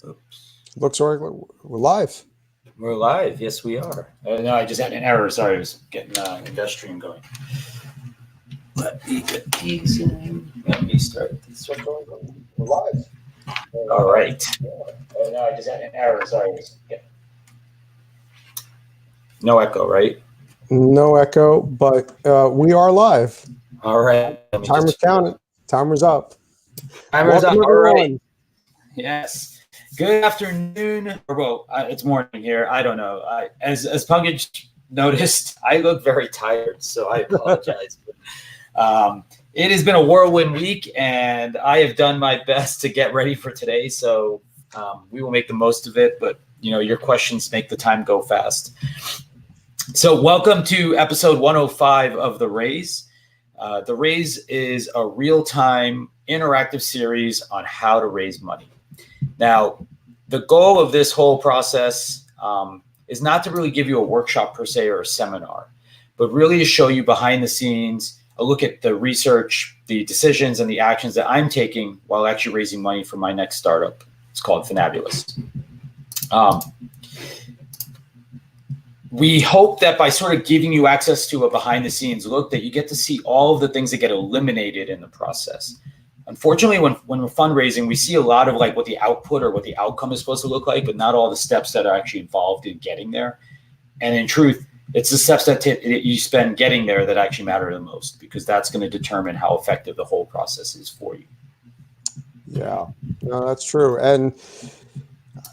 Oops. Looks like we're live. We're live. Yes, we are. No, I just had an error. Sorry, I was getting InvestStream going. Let me get these in. Let me start this one going. We're live. All right. No, I just had an error. Sorry. No echo, right? No echo, but we are live. All right. Timer's counting. Timer's up. Timer's up. Welcome, All right. everyone. Yes. Good afternoon. It's morning here. I don't know. As Punkage noticed, I look very tired, so I apologize. It has been a whirlwind week, and I have done my best to get ready for today. So we will make the most of it. But your questions make the time go fast. So welcome to episode 105 of The Raise. The Raise is a real-time interactive series on how to raise money. Now, the goal of this whole process is not to really give you a workshop per se or a seminar, but really to show you behind the scenes, a look at the research, the decisions, and the actions that I'm taking while actually raising money for my next startup. It's called Fantabulous. We hope that by sort of giving you access to a behind the scenes look that you get to see all of the things that get eliminated in the process. Unfortunately, when we're fundraising, we see a lot of like what the output or what the outcome is supposed to look like, but not all the steps that are actually involved in getting there. And in truth, it's the steps that you spend getting there that actually matter the most, because that's going to determine how effective the whole process is for you. Yeah, no, that's true. And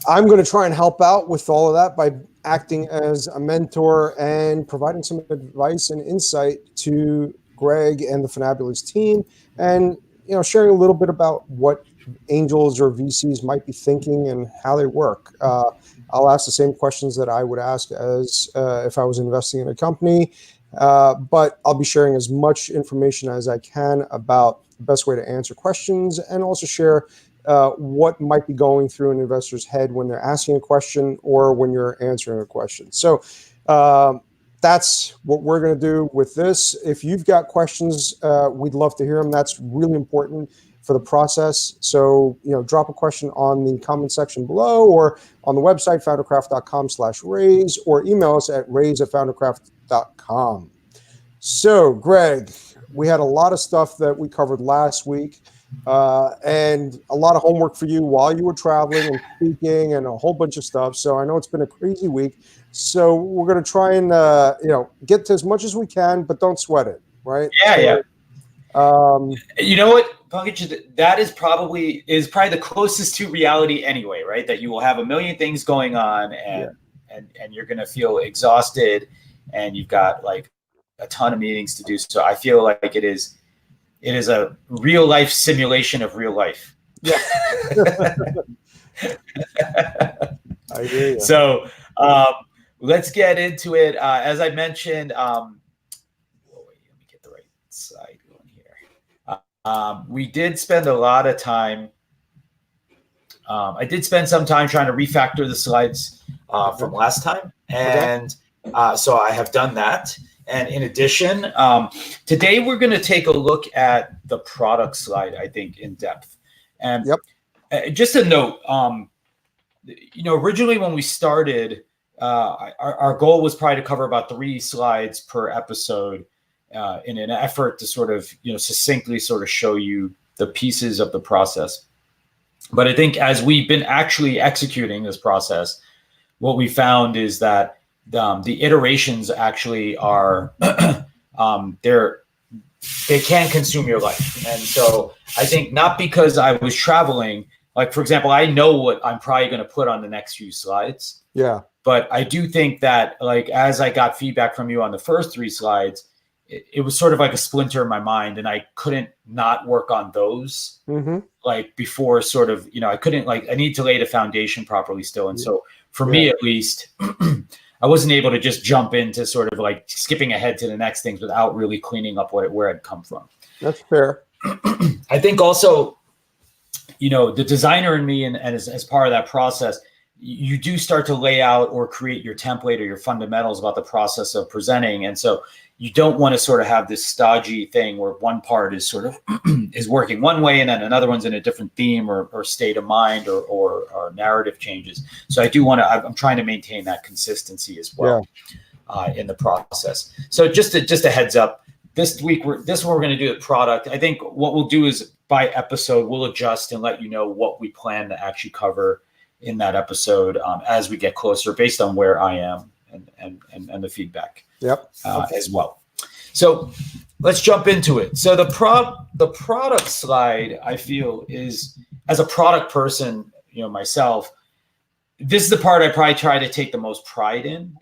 I'm going to try and help out with all of that by acting as a mentor and providing some advice and insight to Greg and the Fantabulous team, and sharing a little bit about what angels or VCs might be thinking and how they work. I'll ask the same questions that I would ask as if I was investing in a company, but I'll be sharing as much information as I can about the best way to answer questions, and also share what might be going through an investor's head when they're asking a question or when you're answering a question. So that's what we're going to do with this. If you've got questions, we'd love to hear them. That's really important for the process. So, drop a question on the comment section below or on the website, foundercraft.com/raise, or email us at raise@foundercraft.com. So, Greg, we had a lot of stuff that we covered last week, and a lot of homework for you while you were traveling and speaking and a whole bunch of stuff. So I know it's been a crazy week. So we're going to try and, get to as much as we can, but don't sweat it, right? Yeah. You know what, Punkage, that is probably the closest to reality anyway, right? That you will have a million things going on and you're going to feel exhausted, and you've got like a ton of meetings to do. So I feel like it is a real life simulation of real life. Yeah. I hear you. So let's get into it. As I mentioned, let me get the right side going here. We did spend a lot of time. I did spend some time trying to refactor the slides from last time. And so I have done that. And in addition, today we're going to take a look at the product slide, I think, in depth. And just a note, originally when we started, our goal was probably to cover about 3 slides per episode in an effort to sort of, succinctly sort of show you the pieces of the process. But I think as we've been actually executing this process, what we found is that the iterations actually are they can consume your life. And so I think not because I was traveling, like, for example, I know what I'm probably going to put on the next few slides. Yeah. But I do think that, like, as I got feedback from you on the first 3 slides, it was sort of like a splinter in my mind, and I couldn't not work on those. Mm-hmm. Like before, sort of, I couldn't, like, I need to lay the foundation properly still. And so for me, at least, I wasn't able to just jump into sort of like skipping ahead to the next things without really cleaning up where it come from. That's fair. I think also, the designer in me, and as part of that process, you do start to lay out or create your template or your fundamentals about the process of presenting. And so you don't want to sort of have this stodgy thing where one part is sort of is working one way and then another one's in a different theme or state of mind or narrative changes. So I'm trying to maintain that consistency as well in the process. So just a heads up, this week we're going to do the product. I think what we'll do is by episode, we'll adjust and let you know what we plan to actually cover in that episode as we get closer based on where I am and the feedback as well. So let's jump into it. So the product slide, I feel, is, as a product person, myself, this is the part I probably try to take the most pride in.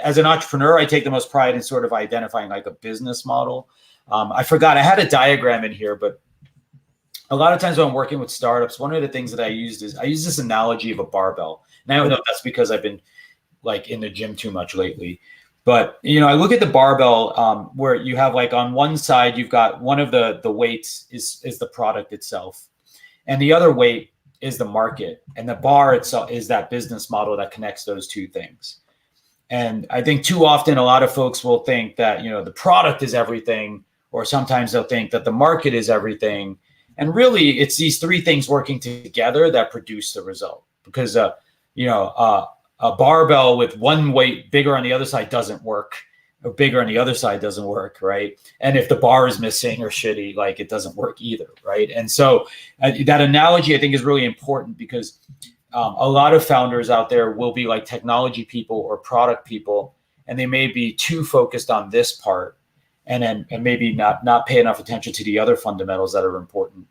As an entrepreneur, I take the most pride in sort of identifying like a business model. I forgot, I had a diagram in here, but a lot of times when I'm working with startups, one of the things that I use this analogy of a barbell. And I don't know if that's because I've been like in the gym too much lately, but I look at the barbell where you have like on one side, you've got one of the weights is the product itself. And the other weight is the market. And the bar itself is that business model that connects those two things. And I think too often a lot of folks will think that, the product is everything, or sometimes they'll think that the market is everything. And really, it's these three things working together that produce the result. Because, a barbell with one weight bigger on the other side doesn't work, or bigger on the other side doesn't work, right? And if the bar is missing or shitty, like it doesn't work either, right? And so that analogy, I think, is really important because a lot of founders out there will be like technology people or product people, and they may be too focused on this part and maybe not pay enough attention to the other fundamentals that are important.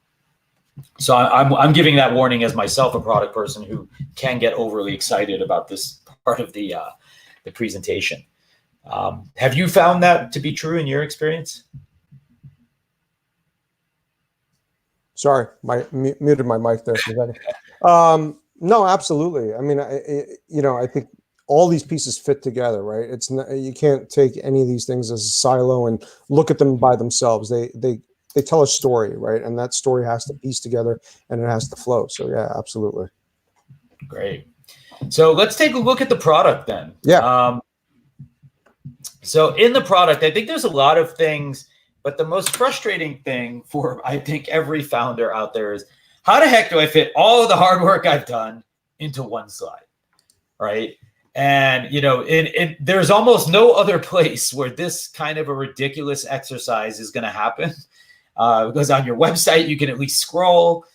So I'm giving that warning as myself, a product person who can get overly excited about this part of the presentation. Have you found that to be true in your experience? Sorry, muted my mic there for a second. No, absolutely. I mean, I think all these pieces fit together, right? It's not, you can't take any of these things as a silo and look at them by themselves. They tell a story, right? And that story has to piece together and it has to flow. So yeah, absolutely. Great. So let's take a look at the product then. Yeah. So in the product, I think there's a lot of things, but the most frustrating thing for, I think, every founder out there is, how the heck do I fit all of the hard work I've done into one slide, right? And, there's almost no other place where this kind of a ridiculous exercise is going to happen. Because on your website, you can at least scroll.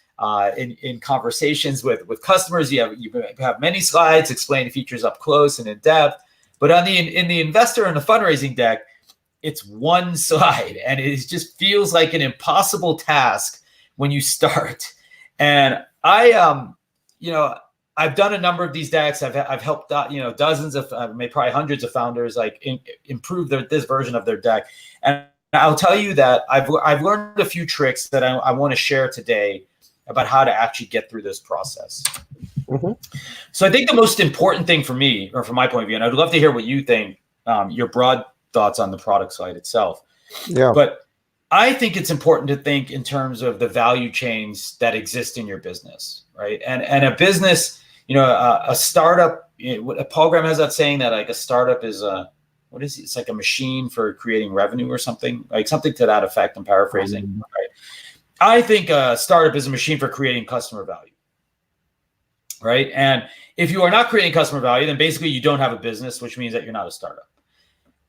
In conversations with customers, you have many slides explaining features up close and in depth. But in the investor and the fundraising deck, it's one slide, and it just feels like an impossible task when you start. And I've done a number of these decks. I've helped dozens of maybe probably hundreds of founders improve this version of their deck. And I'll tell you that I've learned a few tricks that I want to share today about how to actually get through this process. Mm-hmm. So I think the most important thing for me, or from my point of view, and I'd love to hear what you think, your broad thoughts on the product slide itself. Yeah. But I think it's important to think in terms of the value chains that exist in your business, right? And a business, a startup, Paul Graham has that saying that like a startup is what is it? It's like a machine for creating revenue or something, like something to that effect. I'm paraphrasing, right? I think a startup is a machine for creating customer value, right? And if you are not creating customer value, then basically you don't have a business, which means that you're not a startup.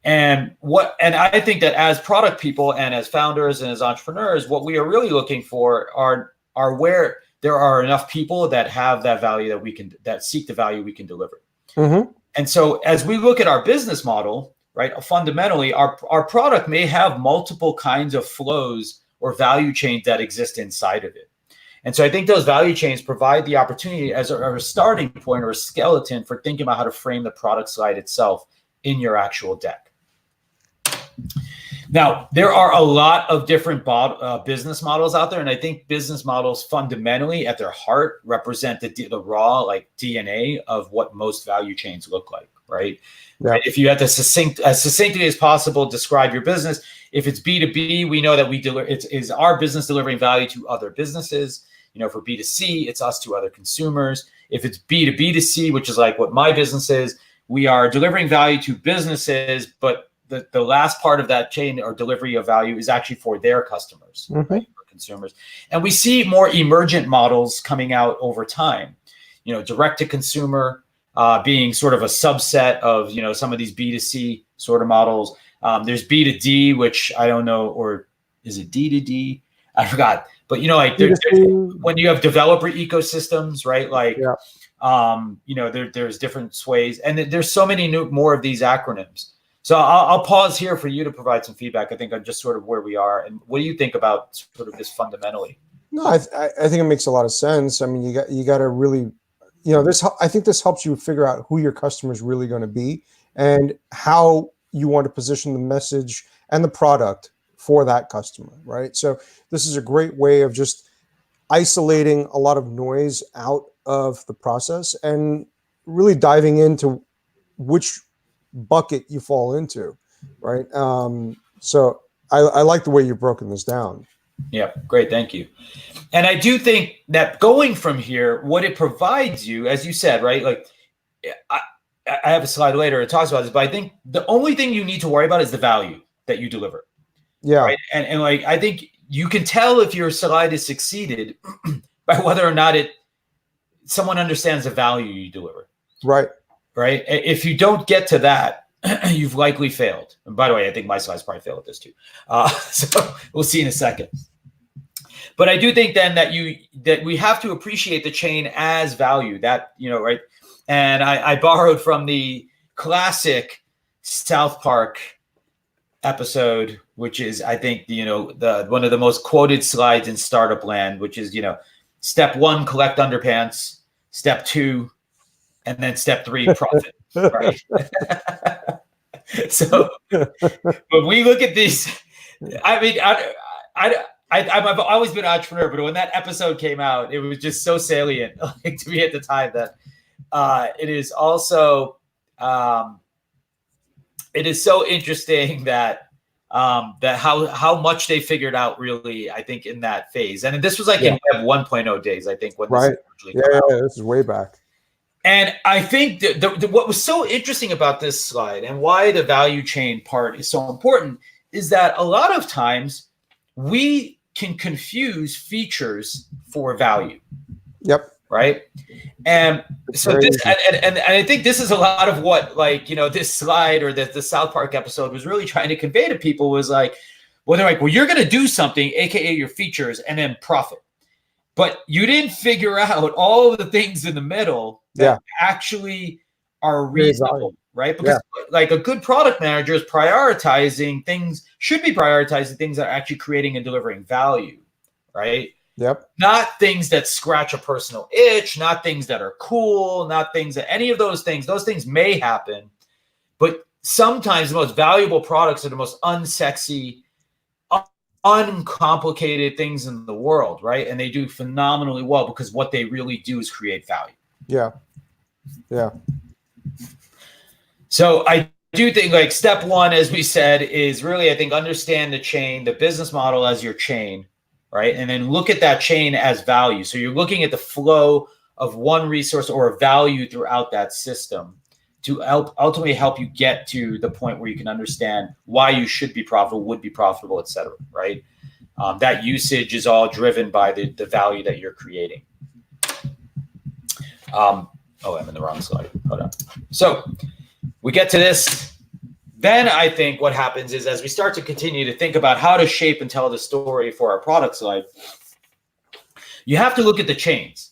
And I think that as product people and as founders and as entrepreneurs, what we are really looking for are where there are enough people that have that value that seek the value we can deliver. Mm-hmm. And so as we look at our business model, right, fundamentally our product may have multiple kinds of flows or value chains that exist inside of it. And so I think those value chains provide the opportunity as a starting point or a skeleton for thinking about how to frame the product slide itself in your actual deck. Now, there are a lot of different business models out there, and I think business models fundamentally at their heart represent the raw like DNA of what most value chains look like, right? Yeah. Right? If you had to as succinctly as possible describe your business, if it's B2B, we know that it's our business delivering value to other businesses. For B2C, it's us to other consumers. If it's B2B2C, which is like what my business is, we are delivering value to businesses, but the last part of that chain or delivery of value is actually for their customers, right, for consumers. And we see more emergent models coming out over time, direct to consumer being sort of a subset of, some of these B2C sort of models. There's B2D, which I don't know, or is it D to D? I forgot. But, like when you have developer ecosystems, right? Like, there's different ways, and there's so many more of these acronyms. So I'll pause here for you to provide some feedback, I think, on just sort of where we are. And what do you think about sort of this fundamentally? No, I think it makes a lot of sense. I mean, you got to really, I think this helps you figure out who your customer is really going to be and how you want to position the message and the product for that customer, right? So this is a great way of just isolating a lot of noise out of the process and really diving into which bucket you fall into, right? So I like the way you've broken this down. Yeah, great, thank you. And I do think that going from here, what it provides you, as you said, right? Like I have a slide later that talks about this, but I think the only thing you need to worry about is the value that you deliver. Yeah. Right? And like, I think you can tell if your slide has succeeded by whether or not someone understands the value you deliver. Right. Right. If you don't get to that, you've likely failed. And by the way, I think my slides probably failed at this too. So we'll see in a second. But I do think then that we have to appreciate the chain as value, that, right. And I borrowed from the classic South Park episode, which is, I think, one of the most quoted slides in startup land, which is, step 1, collect underpants, step 2, and then step 3, profit. Right. So when we look at these, I mean, I've always been an entrepreneur, but when that episode came out, it was just so salient, like, to me at the time, that it is also it is so interesting that how much they figured out, really, I think, in that phase. And this was like in Web 1.0 days, I think, when this actually came out. This is way back. And I think what was so interesting about this slide and why the value chain part is so important is that a lot of times we can confuse features for value. Yep. Right. And so this, and I think this is a lot of what, like, this slide or the South Park episode was really trying to convey to people, was like, well, they're like, well, you're going to do something, AKA your features, and then profit. But you didn't figure out all of the things in the middle that actually are reasonable, right? Because like a good product manager is should be prioritizing things that are actually creating and delivering value, right? Yep. Not things that scratch a personal itch, not things that are cool, not things that any of those things may happen. But sometimes the most valuable products are the most unsexy, uncomplicated things in the world, right? And they do phenomenally well because what they really do is create value. Yeah. Yeah. So I do think, like, step 1, as we said, is really, I think, understand the chain, the business model as your chain, right? And then look at that chain as value. So you're looking at the flow of one resource or a value throughout that system to ultimately help you get to the point where you can understand why you should be profitable, would be profitable, et cetera, right? That usage is all driven by the value that you're creating. I'm in the wrong slide. Hold on. So we get to this. Then I think what happens is, as we start to continue to think about how to shape and tell the story for our product slide, you have to look at the chains.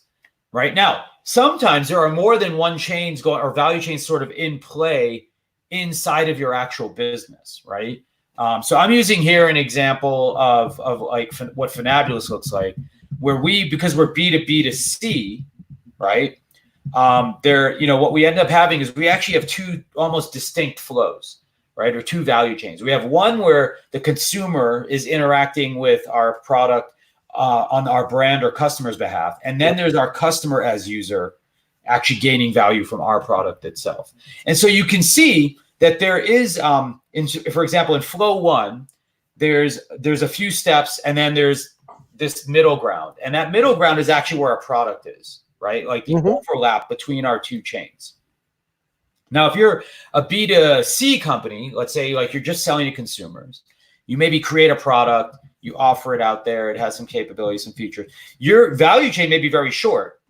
Right now, sometimes there are more than one chains going, or value chains sort of in play inside of your actual business, right? So I'm using here an example of like what Fantabulous looks like, where because we're B2B to C, right? What we end up having is we actually have two almost distinct flows, right? Or two value chains. We have one where the consumer is interacting with our product on our brand or customer's behalf. And then there's our customer as user actually gaining value from our product itself. And so you can see that there is, for example, in flow 1, there's a few steps, and then there's this middle ground. And that middle ground is actually where our product is, right? Like the overlap between our two chains. Now, if you're a B2C company, let's say like you're just selling to consumers, you maybe create a product, you offer it out there, it has some capabilities, some features. Your value chain may be very short,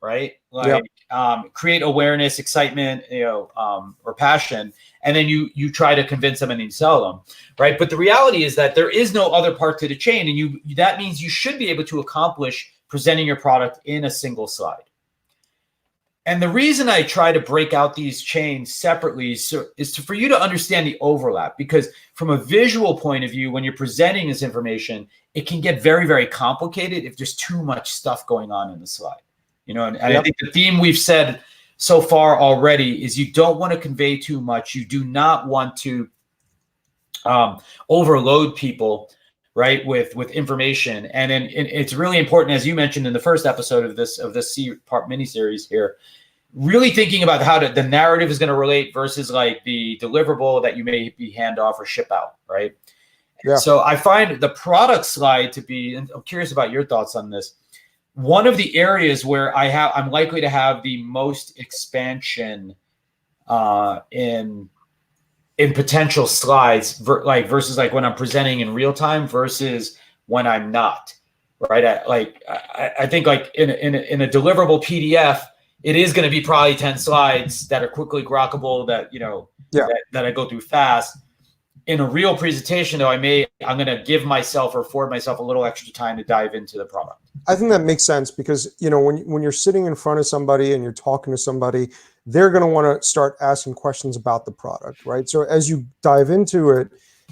right? Like create awareness, excitement, or passion, and then you try to convince them and then sell them, right? But the reality is that there is no other part to the chain, and that means you should be able to accomplish presenting your product in a single slide. And the reason I try to break out these chains separately is for you to understand the overlap, because from a visual point of view, when you're presenting this information, it can get very, very complicated if there's too much stuff going on in the slide. And I think the theme we've said so far already is you don't want to convey too much. You do not want to overload people, right, with information. And then it's really important, as you mentioned in the first episode of this C-part miniseries here, really thinking about how the narrative is going to relate versus like the deliverable that you may be hand off or ship out, right? Yeah. So I find the product slide to be, and I'm curious about your thoughts on this, one of the areas where I'm likely to have the most expansion in potential slides, versus like when I'm presenting in real time versus when I'm not, right? I think like in a deliverable PDF, it is going to be probably 10 slides that are quickly grokkable that I go through fast. In a real presentation, though, I'm going to give myself or afford myself a little extra time to dive into the product. I think that makes sense because, when you're sitting in front of somebody and you're talking to somebody, they're going to want to start asking questions about the product, right? So as you dive into it,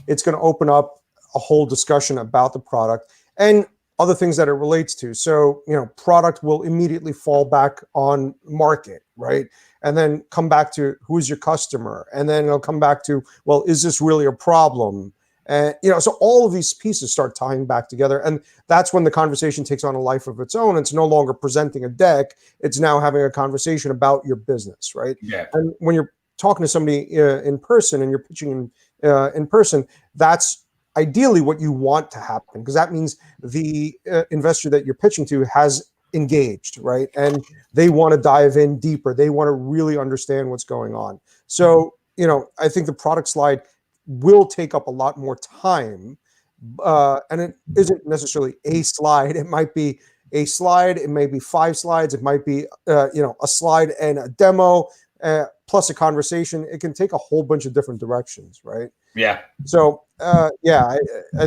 it's going to open up a whole discussion about the product and other things that it relates to. So, product will immediately fall back on market, right? And then come back to who's your customer. And then it'll come back to, well, is this really a problem? And, so all of these pieces start tying back together. And that's when the conversation takes on a life of its own. It's no longer presenting a deck. It's now having a conversation about your business, right? Yeah. And when you're talking to somebody in person and you're pitching in person, that's ideally what you want to happen, because that means the investor that you're pitching to has engaged, right? And they want to dive in deeper. They want to really understand what's going on. So, I think the product slide will take up a lot more time, and it isn't necessarily a slide. It might be a slide. It may be 5 slides. It might be, a slide and a demo plus a conversation. It can take a whole bunch of different directions, right? Yeah. So, I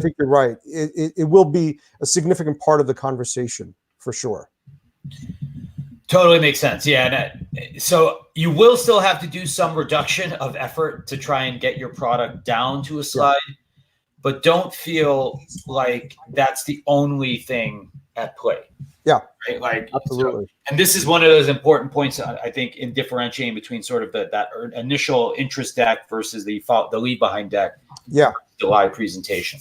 think you're right. It will be a significant part of the conversation for sure. Totally makes sense. Yeah. And so you will still have to do some reduction of effort to try and get your product down to a slide, but don't feel like that's the only thing at play. Yeah. Right? Like, absolutely. And this is one of those important points, I think, in differentiating between sort of that initial interest deck versus the leave behind deck. Yeah. The live presentation.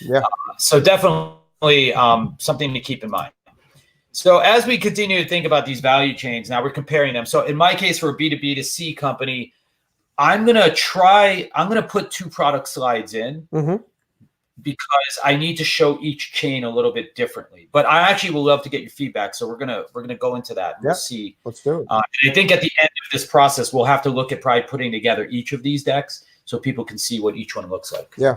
Yeah. So definitely something to keep in mind. So as we continue to think about these value chains, now we're comparing them. So in my case, for a B2B to C company, I'm going to put 2 product slides in because I need to show each chain a little bit differently. But I actually would love to get your feedback. So we're gonna go into that. We'll see. Let's do it. And I think at the end of this process, we'll have to look at probably putting together each of these decks so people can see what each one looks like. Yeah.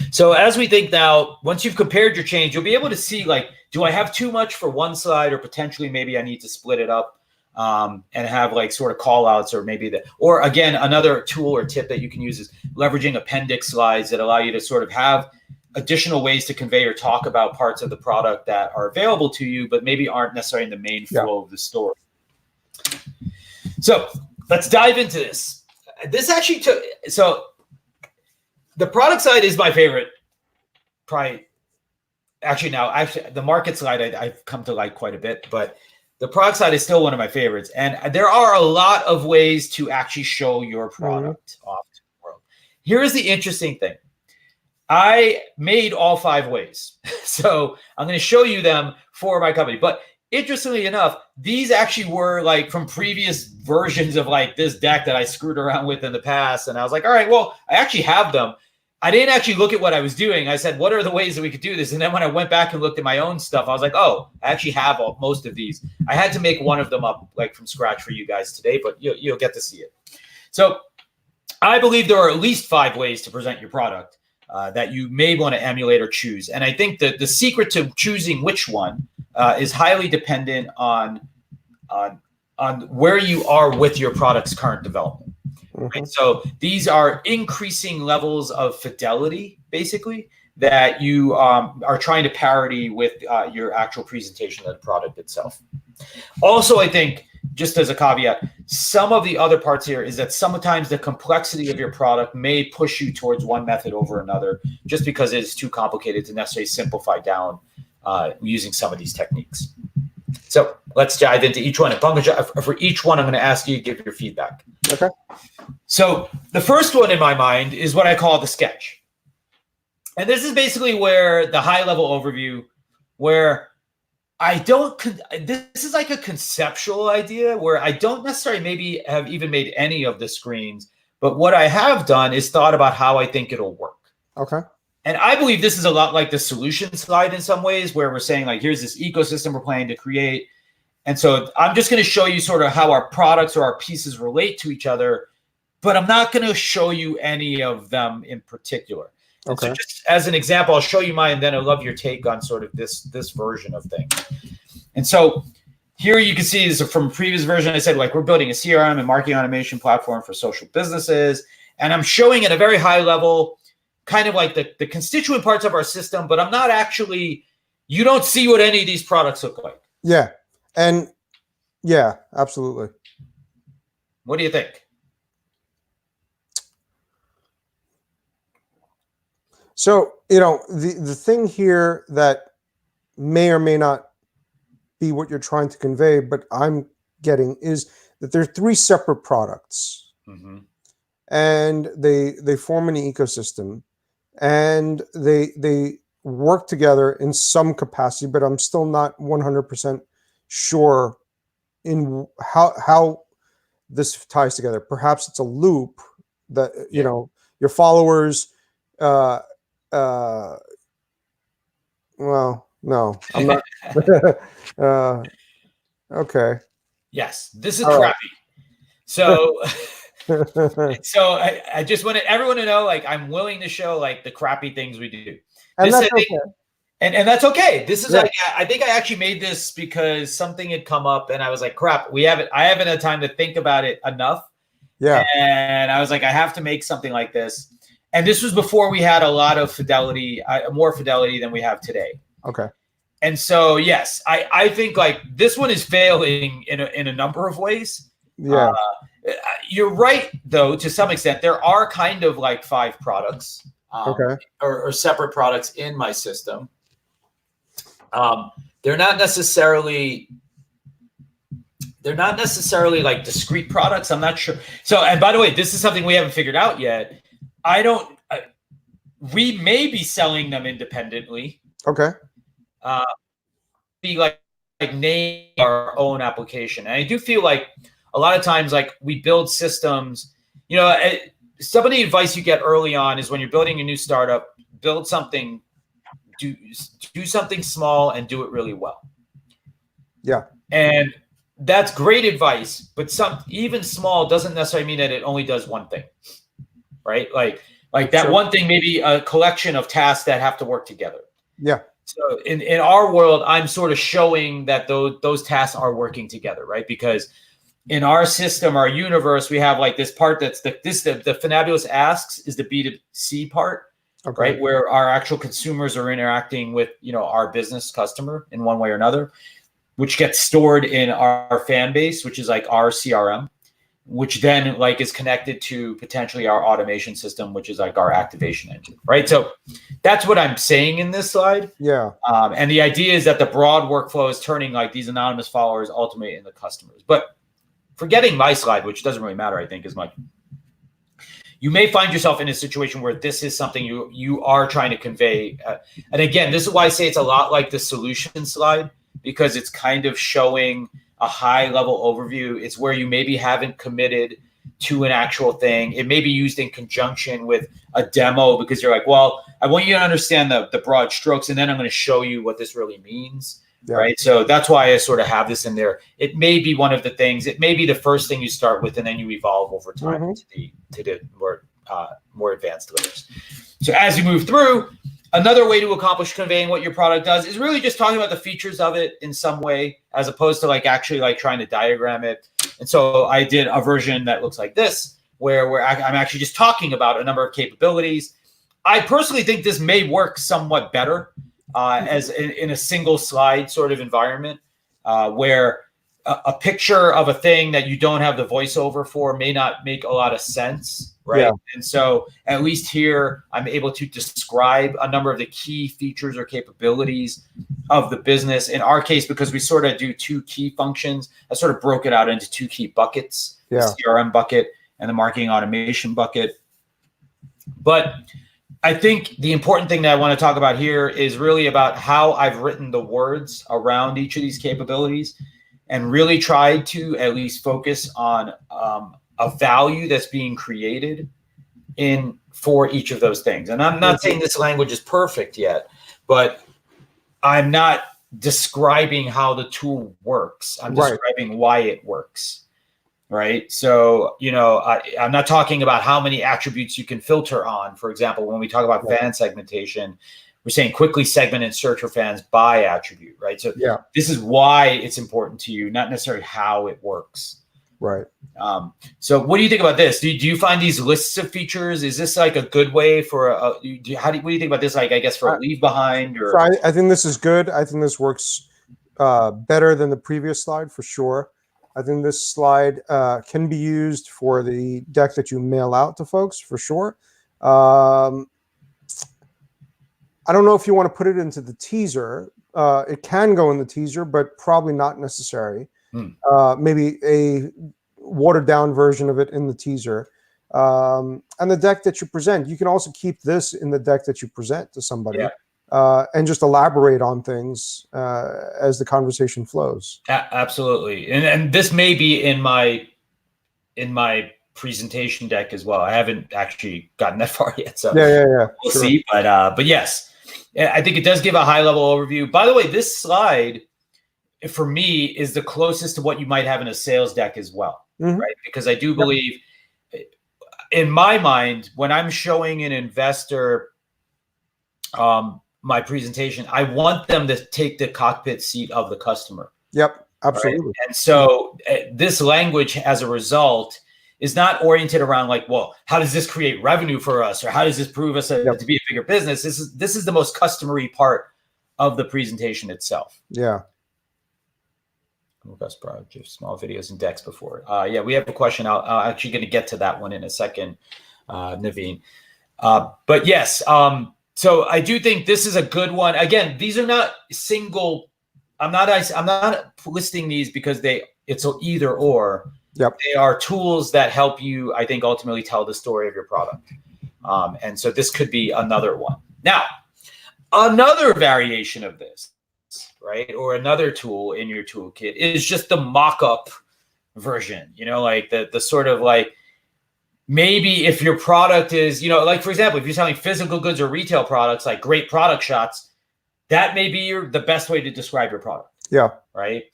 So as we think now, once you've compared your chains, you'll be able to see, like, do I have too much for one slide, or potentially maybe I need to split it up and have like sort of call outs, or maybe or again, another tool or tip that you can use is leveraging appendix slides that allow you to sort of have additional ways to convey or talk about parts of the product that are available to you, but maybe aren't necessarily in the main flow of the story. So let's dive into this. This actually so the product side is my favorite. Probably, actually the market side I've come to like quite a bit, but the product side is still one of my favorites. And there are a lot of ways to actually show your product off to the world. Here's the interesting thing. I made all 5 ways. So I'm going to show you them for my company. But interestingly enough, these actually were like from previous versions of like this deck that I screwed around with in the past. And I was like, all right, well, I actually have them. I didn't actually look at what I was doing. I said, what are the ways that we could do this? And then when I went back and looked at my own stuff, I was like, oh, I actually have most of these. I had to make one of them up like from scratch for you guys today, but you'll get to see it. So I believe there are at least 5 ways to present your product that you may want to emulate or choose. And I think that the secret to choosing which one is highly dependent on where you are with your product's current development. Right? So these are increasing levels of fidelity, basically, that you are trying to parity with your actual presentation of the product itself. Also, I think, just as a caveat, some of the other parts here is that sometimes the complexity of your product may push you towards one method over another, just because it is too complicated to necessarily simplify down using some of these techniques. So let's dive into each one. And Pankaj, for each one, I'm going to ask you to give your feedback. Okay. So the first one in my mind is what I call the sketch. And this is basically where the high-level overview, where this is like a conceptual idea where I don't necessarily maybe have even made any of the screens, but what I have done is thought about how I think it'll work. Okay. And I believe this is a lot like the solution slide in some ways, where we're saying, like, here's this ecosystem we're planning to create. And so I'm just going to show you sort of how our products or our pieces relate to each other, but I'm not going to show you any of them in particular. Okay. So just as an example, I'll show you mine, and then I'd love your take on sort of this version of things. And so here you can see this from a previous version. I said, like, we're building a CRM and marketing automation platform for social businesses. And I'm showing at a very high level kind of like the constituent parts of our system, but I'm not actually, you don't see what any of these products look like. Yeah. And yeah, absolutely. What do you think? So, the thing here that may or may not be what you're trying to convey, but I'm getting is that there are 3 separate products, and they form an ecosystem, and they work together in some capacity, but I'm still not 100% sure in how this ties together. Perhaps it's a loop that, your followers, well, no, I'm not. Okay. Yes, this is crappy. So, so I just wanted everyone to know, like, I'm willing to show like the crappy things we do. And this, that's okay. And that's okay. This is like, I think I actually made this because something had come up, and I was like, crap, I haven't had time to think about it enough. Yeah. And I was like, I have to make something like this. And this was before we had a lot of fidelity, more fidelity than we have today. Okay. And so, yes, I think like this one is failing in a number of ways. Yeah. You're right, though, to some extent. There are kind of like 5 products, or separate products in my system. They're not necessarily like discrete products. I'm not sure. So, and by the way, this is something we haven't figured out yet. We may be selling them independently. Okay. Be like name our own application. And I do feel like a lot of times, like, we build systems, some of the advice you get early on is when you're building a new startup, build something, do something small and do it really well. Yeah. And that's great advice, but even small doesn't necessarily mean that it only does one thing. Right? Like that one thing may be a collection of tasks that have to work together. Yeah. So in our world, I'm sort of showing that those tasks are working together, right? Because in our system, our universe, we have like this part that's the Fantabulous asks is the B2C part, right? Where our actual consumers are interacting with, our business customer in one way or another, which gets stored in our fan base, which is like our CRM, which then like is connected to potentially our automation system, which is like our activation engine, right? So that's what I'm saying in this slide. Yeah. And the idea is that the broad workflow is turning like these anonymous followers ultimately into customers. But forgetting my slide, which doesn't really matter, I think, as much, you may find yourself in a situation where this is something you are trying to convey. And again, this is why I say it's a lot like the solution slide, because it's kind of showing a high level overview. It's where you maybe haven't committed to an actual thing. It may be used in conjunction with a demo because you're like, well, I want you to understand the broad strokes, and then I'm going to show you what this really means. Yeah. Right. So that's why I sort of have this in there. It may be one of the things, it may be the first thing you start with, and then you evolve over time to the more advanced layers. So as you move through, another way to accomplish conveying what your product does is really just talking about the features of it in some way, as opposed to like actually like trying to diagram it. And so I did a version that looks like this, where I'm actually just talking about a number of capabilities. I personally think this may work somewhat better as in a single slide sort of environment, where a picture of a thing that you don't have the voiceover for may not make a lot of sense, right? Yeah. And so at least here, I'm able to describe a number of the key features or capabilities of the business. In our case, because we sort of do two key functions, I sort of broke it out into two key buckets, the CRM bucket and the marketing automation bucket. But I think the important thing that I want to talk about here is really about how I've written the words around each of these capabilities and really tried to at least focus on a value that's being created for each of those things. And I'm not saying this language is perfect yet, but I'm not describing how the tool works. I'm describing why it works. Right. So, I'm not talking about how many attributes you can filter on. For example, when we talk about fan segmentation, we're saying quickly segment and search for fans by attribute. Right. So this is why it's important to you, not necessarily how it works. Right. So what do you think about this? Do you find these lists of features? Is this like a good way for what do you think about this? Like, I guess for a leave behind or. I think this is good. I think this works better than the previous slide for sure. I think this slide can be used for the deck that you mail out to folks for sure. I don't know if you want to put it into the teaser. It can go in the teaser, but probably not necessary. Maybe a watered down version of it in the teaser. And the deck that you present, you can also keep this in the deck that you present to somebody. Yeah. And just elaborate on things as the conversation flows. Absolutely, and this may be in my presentation deck as well. I haven't actually gotten that far yet, so we'll see. But yes, I think it does give a high level overview. By the way, this slide for me is the closest to what you might have in a sales deck as well, right? Because I do believe, in my mind, when I'm showing an investor my presentation, I want them to take the cockpit seat of the customer. Yep, absolutely. Right? And so this language, as a result, is not oriented around like, well, how does this create revenue for us, or how does this prove us to be a bigger business? This is the most customary part of the presentation itself. Yeah. Best project, small videos and decks before. We have a question. I'm actually going to get to that one in a second, Naveen. But yes. So I do think this is a good one. Again, these are not single. I'm not listing these because it's either or. Yep. They are tools that help you, I think, ultimately tell the story of your product. And so this could be another one. Now, another variation of this, right, or another tool in your toolkit is just the mock-up version. Like the sort of like, maybe if your product is, like, for example, if you're selling physical goods or retail products, like great product shots, that may be the best way to describe your product. Yeah. Right.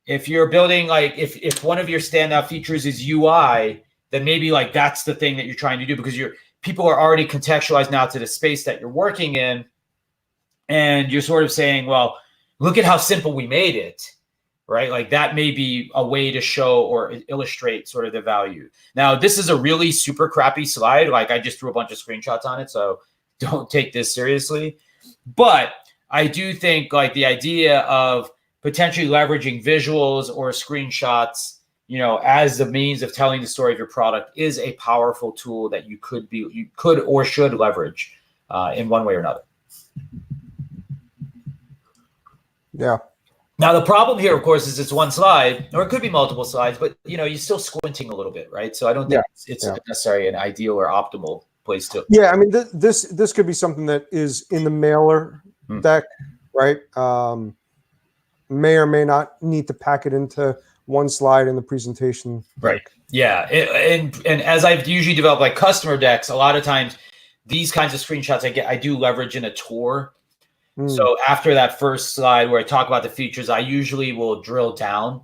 If you're building, like, if one of your standout features is UI, then maybe like that's the thing that you're trying to do, because people are already contextualized now to the space that you're working in. And you're sort of saying, well, look at how simple we made it. Right? Like that may be a way to show or illustrate sort of the value. Now, this is a really super crappy slide. Like I just threw a bunch of screenshots on it, so don't take this seriously. But I do think like the idea of potentially leveraging visuals or screenshots, as the means of telling the story of your product is a powerful tool that you could or should leverage in one way or another. Yeah. Now, the problem here, of course, is it's one slide, or it could be multiple slides, but, you're still squinting a little bit, right? So I don't think it's necessarily an ideal or optimal place to. Yeah, I mean, this could be something that is in the mailer deck, right? May or may not need to pack it into one slide in the presentation. Right. Yeah. And as I've usually developed like customer decks, a lot of times these kinds of screenshots I do leverage in a tour. So after that first slide where I talk about the features, I usually will drill down,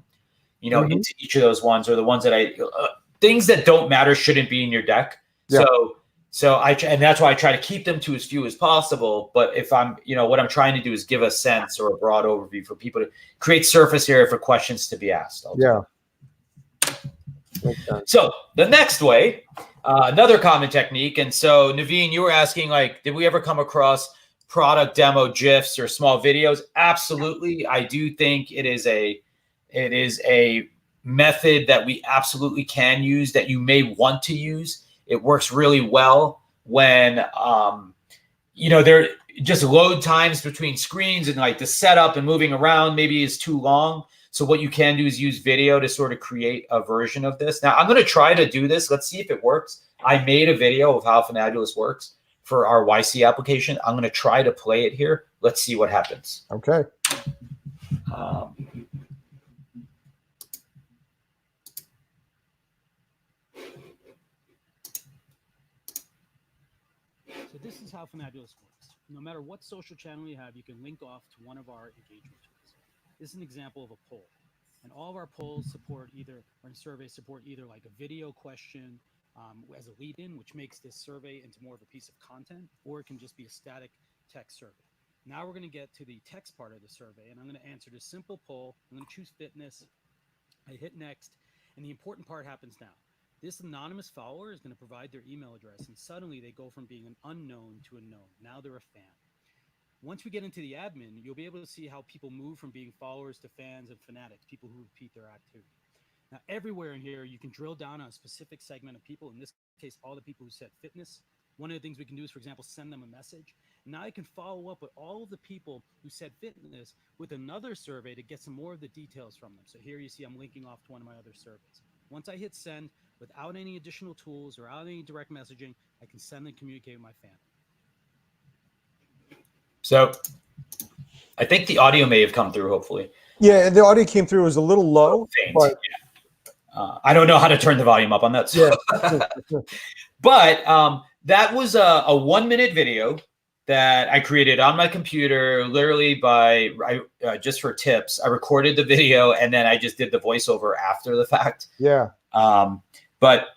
into each of those ones, or the ones that things that don't matter shouldn't be in your deck. Yeah. And that's why I try to keep them to as few as possible. But if I'm, what I'm trying to do is give a sense or a broad overview for people to create surface area for questions to be asked. Ultimately. Yeah. Okay. So the next way, another common technique. And so Naveen, you were asking, like, did we ever come across product demo GIFs or small videos? Absolutely. I do think it is a method that we absolutely can use, that you may want to use. It works really well when, there just load times between screens and like the setup and moving around maybe is too long. So what you can do is use video to sort of create a version of this. Now I'm going to try to do this. Let's see if it works. I made a video of how Fantabulous works for our YC application. I'm going to try to play it here. Let's see what happens. Okay. So this is how Fantabulous works. No matter what social channel you have, you can link off to one of our engagement tools. This is an example of a poll. And all of our polls surveys support either like a video question as a lead-in, which makes this survey into more of a piece of content, or it can just be a static text survey. Now we're going to get to the text part of the survey, and I'm going to answer this simple poll. I'm going to choose fitness. I hit next, and the important part happens now. This anonymous follower is going to provide their email address, and suddenly they go from being an unknown to a known. Now they're a fan. Once we get into the admin, you'll be able to see how people move from being followers to fans and fanatics, people who repeat their activity. Now, everywhere in here, you can drill down on a specific segment of people. In this case, all the people who said fitness. One of the things we can do is, for example, send them a message. Now I can follow up with all of the people who said fitness with another survey to get some more of the details from them. So here you see I'm linking off to one of my other surveys. Once I hit send, without any additional tools or without any direct messaging, I can send and communicate with my family. So I think the audio may have come through, hopefully. Yeah, the audio came through. It was a little low. Faint, but I don't know how to turn the volume up on that. So. Yeah. But that was a 1-minute video that I created on my computer, literally just for tips. I recorded the video and then I just did the voiceover after the fact. Yeah. But,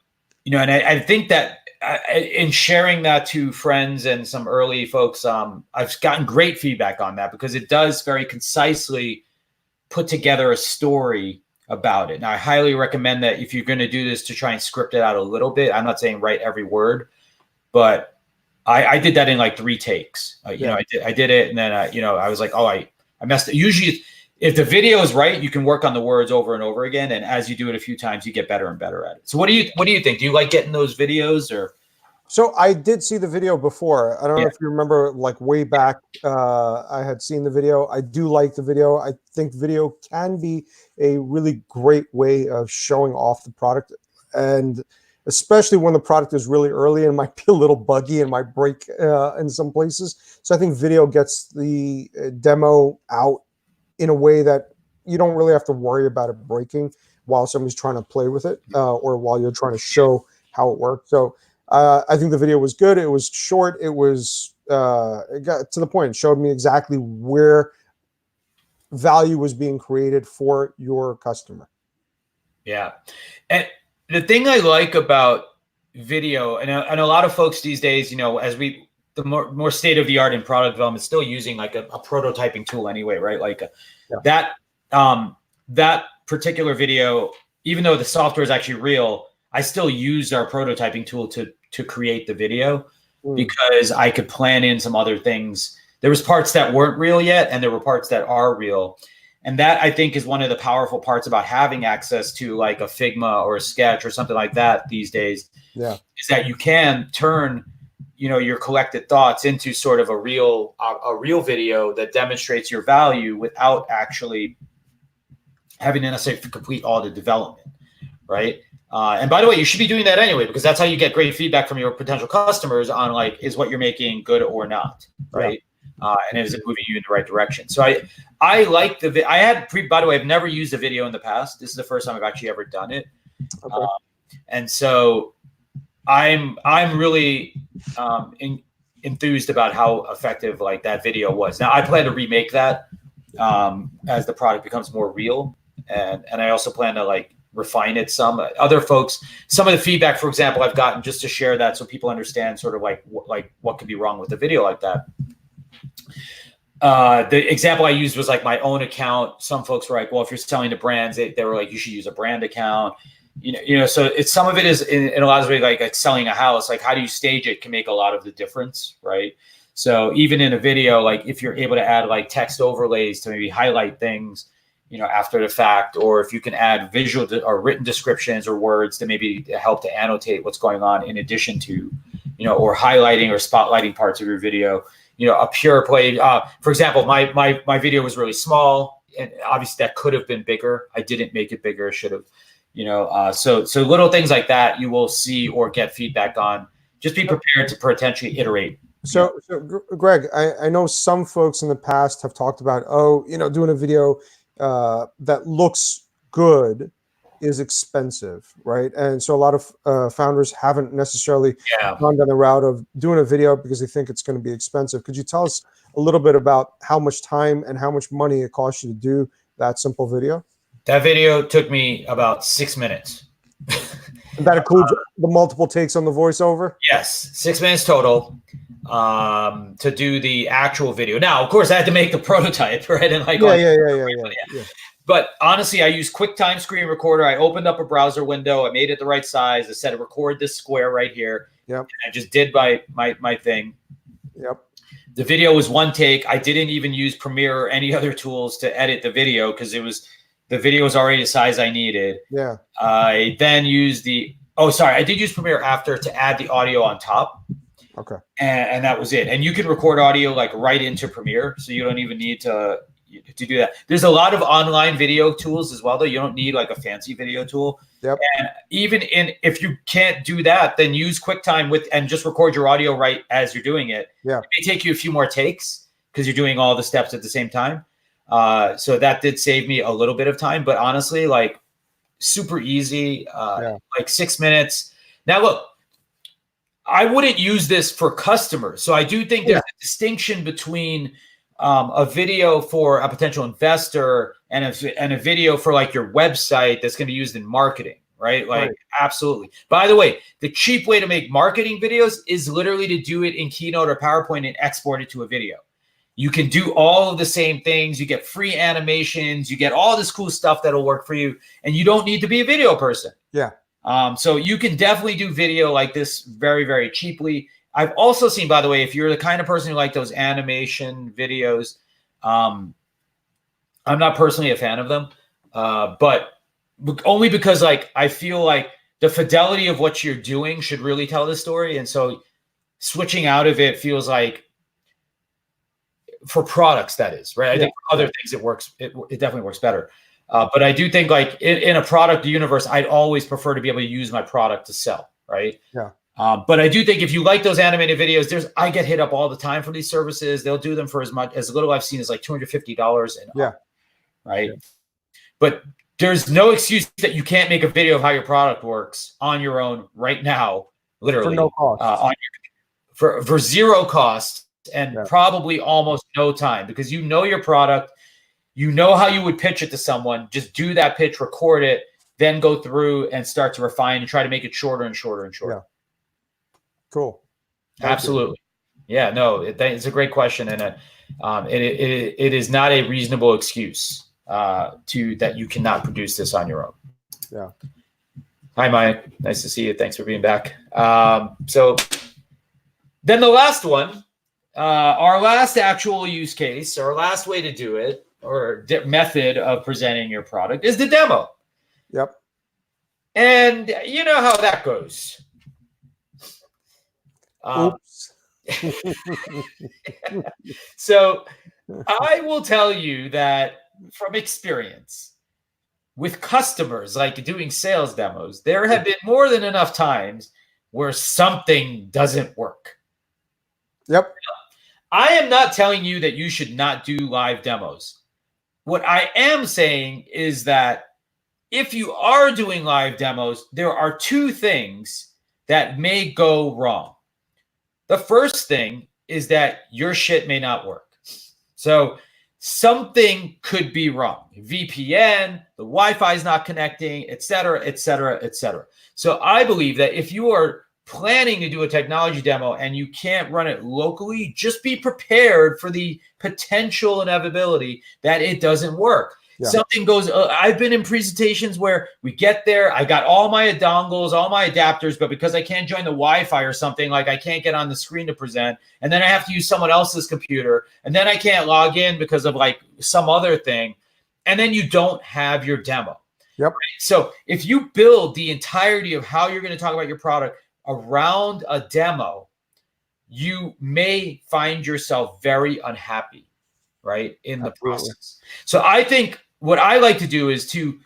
and I think that in sharing that to friends and some early folks, I've gotten great feedback on that because it does very concisely put together a story about it. Now, I highly recommend that if you're going to do this, to try and script it out a little bit. I'm not saying write every word, but I did that in like 3 takes. I did it, and then I was like, oh, I messed it. Usually, if the video is right, you can work on the words over and over again, and as you do it a few times, you get better and better at it. So, what do you think? Do you like getting those videos or? So I did see the video before. I don't know if you remember, like way back, I had seen the video. I do like the video. I think video can be a really great way of showing off the product, and especially when the product is really early and might be a little buggy and might break in some places. So I think video gets the demo out in a way that you don't really have to worry about it breaking while somebody's trying to play with it or while you're trying to show how it works. So I think the video was good. It was short. It got to the point. It showed me exactly where value was being created for your customer. Yeah. And the thing I like about video, and a lot of folks these days, as the more state of the art in product development, still using like a prototyping tool anyway, right? Like that particular video, even though the software is actually real, I still used our prototyping tool to create the video because I could plan in some other things. There was parts that weren't real yet, and there were parts that are real. And that, I think, is one of the powerful parts about having access to like a Figma or a Sketch or something like that these days. Yeah, is that you can turn, your collected thoughts into sort of a real video that demonstrates your value without actually having to necessarily complete all the development, right? And by the way, you should be doing that anyway, because that's how you get great feedback from your potential customers on like, is what you're making good or not, right? and is it moving you in the right direction? So I like by the way, I've never used a video in the past. This is the first time I've actually ever done it. Okay. And so I'm really enthused about how effective like that video was. Now I plan to remake that as the product becomes more real, and I also plan to like refine it some. Other folks, some of the feedback, for example, I've gotten, just to share that so people understand sort of like what could be wrong with a video like that. The example I used was like my own account. Some folks were like, well, if you're selling to brands, they were like, you should use a brand account. So it's, some of it is in a lot of ways like selling a house. Like, how do you stage it can make a lot of the difference, right? So even in a video, like if you're able to add like text overlays to maybe highlight things, after the fact, or if you can add visual or written descriptions or words to maybe help to annotate what's going on in addition to, or highlighting or spotlighting parts of your video, a pure play. For example, my video was really small, and obviously that could have been bigger. I didn't make it bigger. Should have. So little things like that you will see or get feedback on. Just be prepared to potentially iterate. So Greg, I know some folks in the past have talked about, doing a video that looks good is expensive, right? And so a lot of founders haven't necessarily gone down the route of doing a video because they think it's going to be expensive. Could you tell us a little bit about how much time and how much money it costs you to do that simple video? That video took me about 6 minutes. That includes the multiple takes on the voiceover? Yes, 6 minutes total to do the actual video. Now, of course, I had to make the prototype, right? And like, yeah. But honestly, I used QuickTime Screen Recorder. I opened up a browser window. I made it the right size. I said, record this square right here. Yep. I just did my thing. Yep. The video was one take. I didn't even use Premiere or any other tools to edit the video because the video was already the size I needed. Yeah. I then used I did use Premiere after to add the audio on top. Okay. And that was it. And you can record audio like right into Premiere, so you don't even need to do that. There's a lot of online video tools as well, though. You don't need like a fancy video tool. Yep. And even if you can't do that, then use QuickTime and just record your audio right as you're doing it. Yeah. It may take you a few more takes because you're doing all the steps at the same time. So that did save me a little bit of time, but honestly, like super easy, like 6 minutes. Now, look, I wouldn't use this for customers. So I do think there's a distinction between a video for a potential investor and a video for like your website that's going to be used in marketing, right? Like, absolutely. By the way, the cheap way to make marketing videos is literally to do it in Keynote or PowerPoint and export it to a video. You can do all of the same things. You get free animations. You get all this cool stuff that'll work for you. And you don't need to be a video person. Yeah. So you can definitely do video like this very, very cheaply. I've also seen, by the way, if you're the kind of person who like those animation videos, I'm not personally a fan of them, but only because like I feel like the fidelity of what you're doing should really tell the story. And so switching out of it feels like, for products, that is, right? I think for other things it works. It definitely works better. But I do think like in a product universe, I'd always prefer to be able to use my product to sell, right? Yeah. But I do think if you like those animated videos, I get hit up all the time for these services. They'll do them for as little I've seen as like $250 and up, right? Yeah. But there's no excuse that you can't make a video of how your product works on your own right now, literally. For no cost. For zero cost. And probably almost no time, because you know your product, you know how you would pitch it to someone. Just do that pitch, record it, then go through and start to refine and try to make it shorter and shorter and shorter. Yeah. Cool. Absolutely. Yeah, no, it's a great question. And it is not a reasonable excuse that you cannot produce this on your own. Yeah. Hi, Maya. Nice to see you. Thanks for being back. So then the last one, our last actual use case, our last way to do it, or method of presenting your product, is the demo. Yep. And you know how that goes. Oops. So I will tell you that from experience with customers, like doing sales demos, there have been more than enough times where something doesn't work. Yep. I am not telling you that you should not do live demos. What I am saying is that if you are doing live demos, there are two things that may go wrong. The first thing is that your shit may not work. So something could be wrong. VPN, the Wi-Fi is not connecting, et cetera, et cetera, et cetera. So I believe that if you are planning to do a technology demo and you can't run it locally, just be prepared for the potential inevitability that it doesn't work. Yeah. Something goes, I've been in presentations where we get there, I got all my dongles, all my adapters, but because I can't join the Wi-Fi or something, like I can't get on the screen to present, and then I have to use someone else's computer, and then I can't log in because of like some other thing, and then you don't have your demo. Yep. Right? So if you build the entirety of how you're going to talk about your product around a demo, you may find yourself very unhappy, right, in the process. So I think what I like to do is to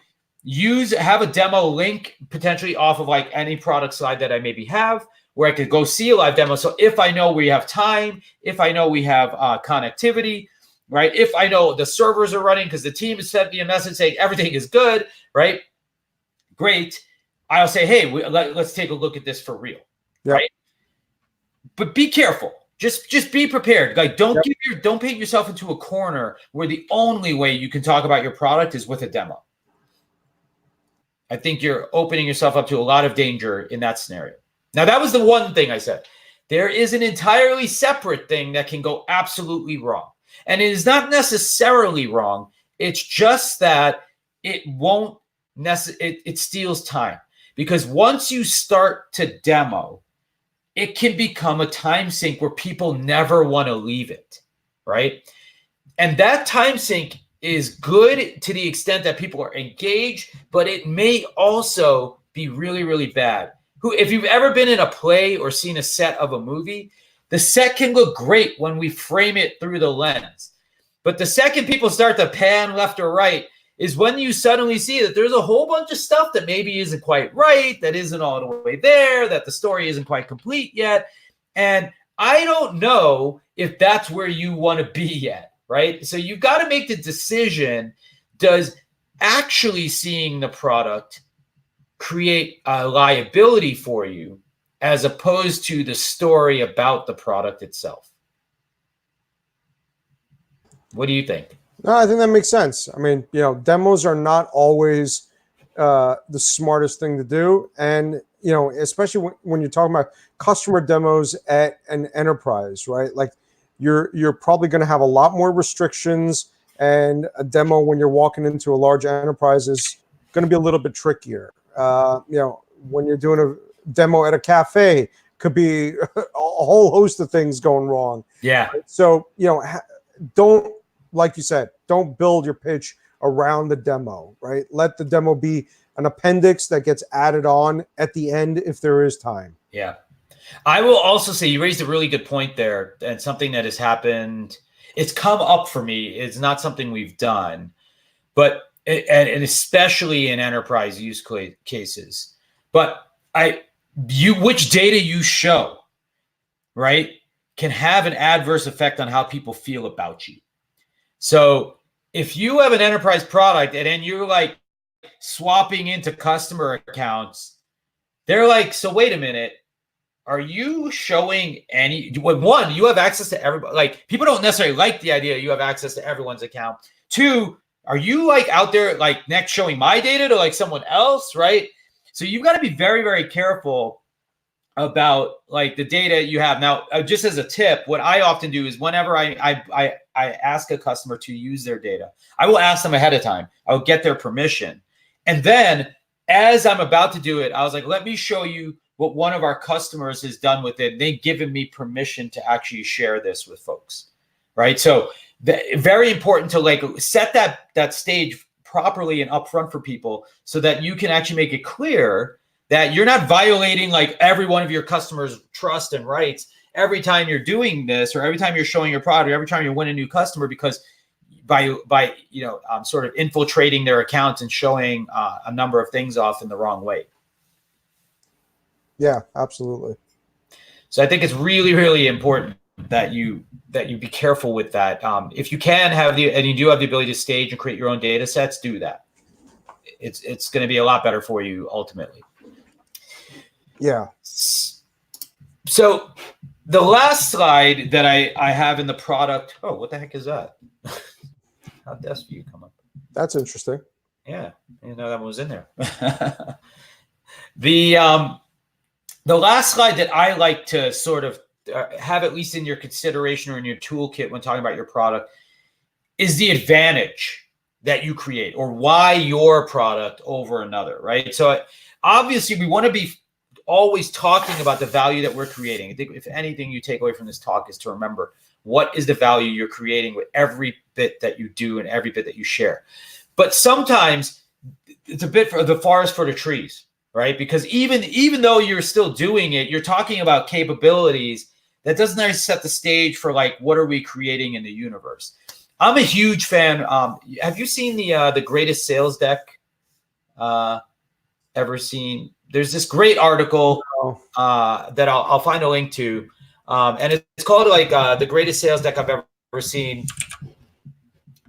have a demo link potentially off of like any product slide that I maybe have, where I could go see a live demo. So if I know we have time, if I know we have connectivity, right, if I know the servers are running because the team has sent me a message saying everything is good, right, great. I'll say, hey, let's take a look at this for real, right? But be careful. Just be prepared. Like, don't paint yourself into a corner where the only way you can talk about your product is with a demo. I think you're opening yourself up to a lot of danger in that scenario. Now, that was the one thing I said. There is an entirely separate thing that can go absolutely wrong. And it is not necessarily wrong. It's just that it won't it steals time. Because once you start to demo, it can become a time sink where people never want to leave it, right? And that time sink is good to the extent that people are engaged, but it may also be really, really bad. If you've ever been in a play or seen a set of a movie, the set can look great when we frame it through the lens. But the second people start to pan left or right is when you suddenly see that there's a whole bunch of stuff that maybe isn't quite right, that isn't all the way there, that the story isn't quite complete yet. And I don't know if that's where you want to be yet, right? So you've got to make the decision, does actually seeing the product create a liability for you as opposed to the story about the product itself? What do you think? No, I think that makes sense. I mean, demos are not always the smartest thing to do. And, especially when you're talking about customer demos at an enterprise, right? Like you're probably going to have a lot more restrictions, and a demo when you're walking into a large enterprise is going to be a little bit trickier. When you're doing a demo at a cafe, could be a whole host of things going wrong. Yeah. So, don't, like you said, don't build your pitch around the demo, right? Let the demo be an appendix that gets added on at the end if there is time. Yeah. I will also say you raised a really good point there, and something that has happened. It's come up for me. It's not something we've done, but and especially in enterprise use cases. But which data you show, right, can have an adverse effect on how people feel about you. So if you have an enterprise product and then you're like swapping into customer accounts, they're like, so wait a minute, are you showing one, you have access to everybody. Like, people don't necessarily like the idea you have access to everyone's account. Two, are you like out there like next showing my data to like someone else, right? So you've got to be very, very careful about like the data you have. Now, just as a tip, what I often do is whenever I ask a customer to use their data, I will ask them ahead of time. I will get their permission. And then as I'm about to do it, I was like, let me show you what one of our customers has done with it. They've given me permission to actually share this with folks, right? So very important to like set that stage properly and upfront for people so that you can actually make it clear that you're not violating like every one of your customers' trust and rights every time you're doing this, or every time you're showing your product, or every time you win a new customer, because by sort of infiltrating their accounts and showing a number of things off in the wrong way. Yeah, absolutely. So I think it's really, really important that you be careful with that. If you can have and you do have the ability to stage and create your own data sets, do that. It's going to be a lot better for you ultimately. Yeah. So the last slide that I have in the product. Oh, what the heck is that? How'd this view come up? That's interesting. Yeah, I didn't know that one was in there. The last slide that I like to sort of have at least in your consideration or in your toolkit when talking about your product is the advantage that you create or why your product over another, right? So obviously we want to be always talking about the value that we're creating. I think if anything you take away from this talk is to remember what is the value you're creating with every bit that you do and every bit that you share. But sometimes it's a bit for the forest for the trees, right? Because even though you're still doing it, you're talking about capabilities that doesn't necessarily set the stage for like, what are we creating in the universe? I'm a huge fan. Have you seen the greatest sales deck ever seen? There's this great article that I'll find a link to. And it's called like the greatest sales deck I've ever seen.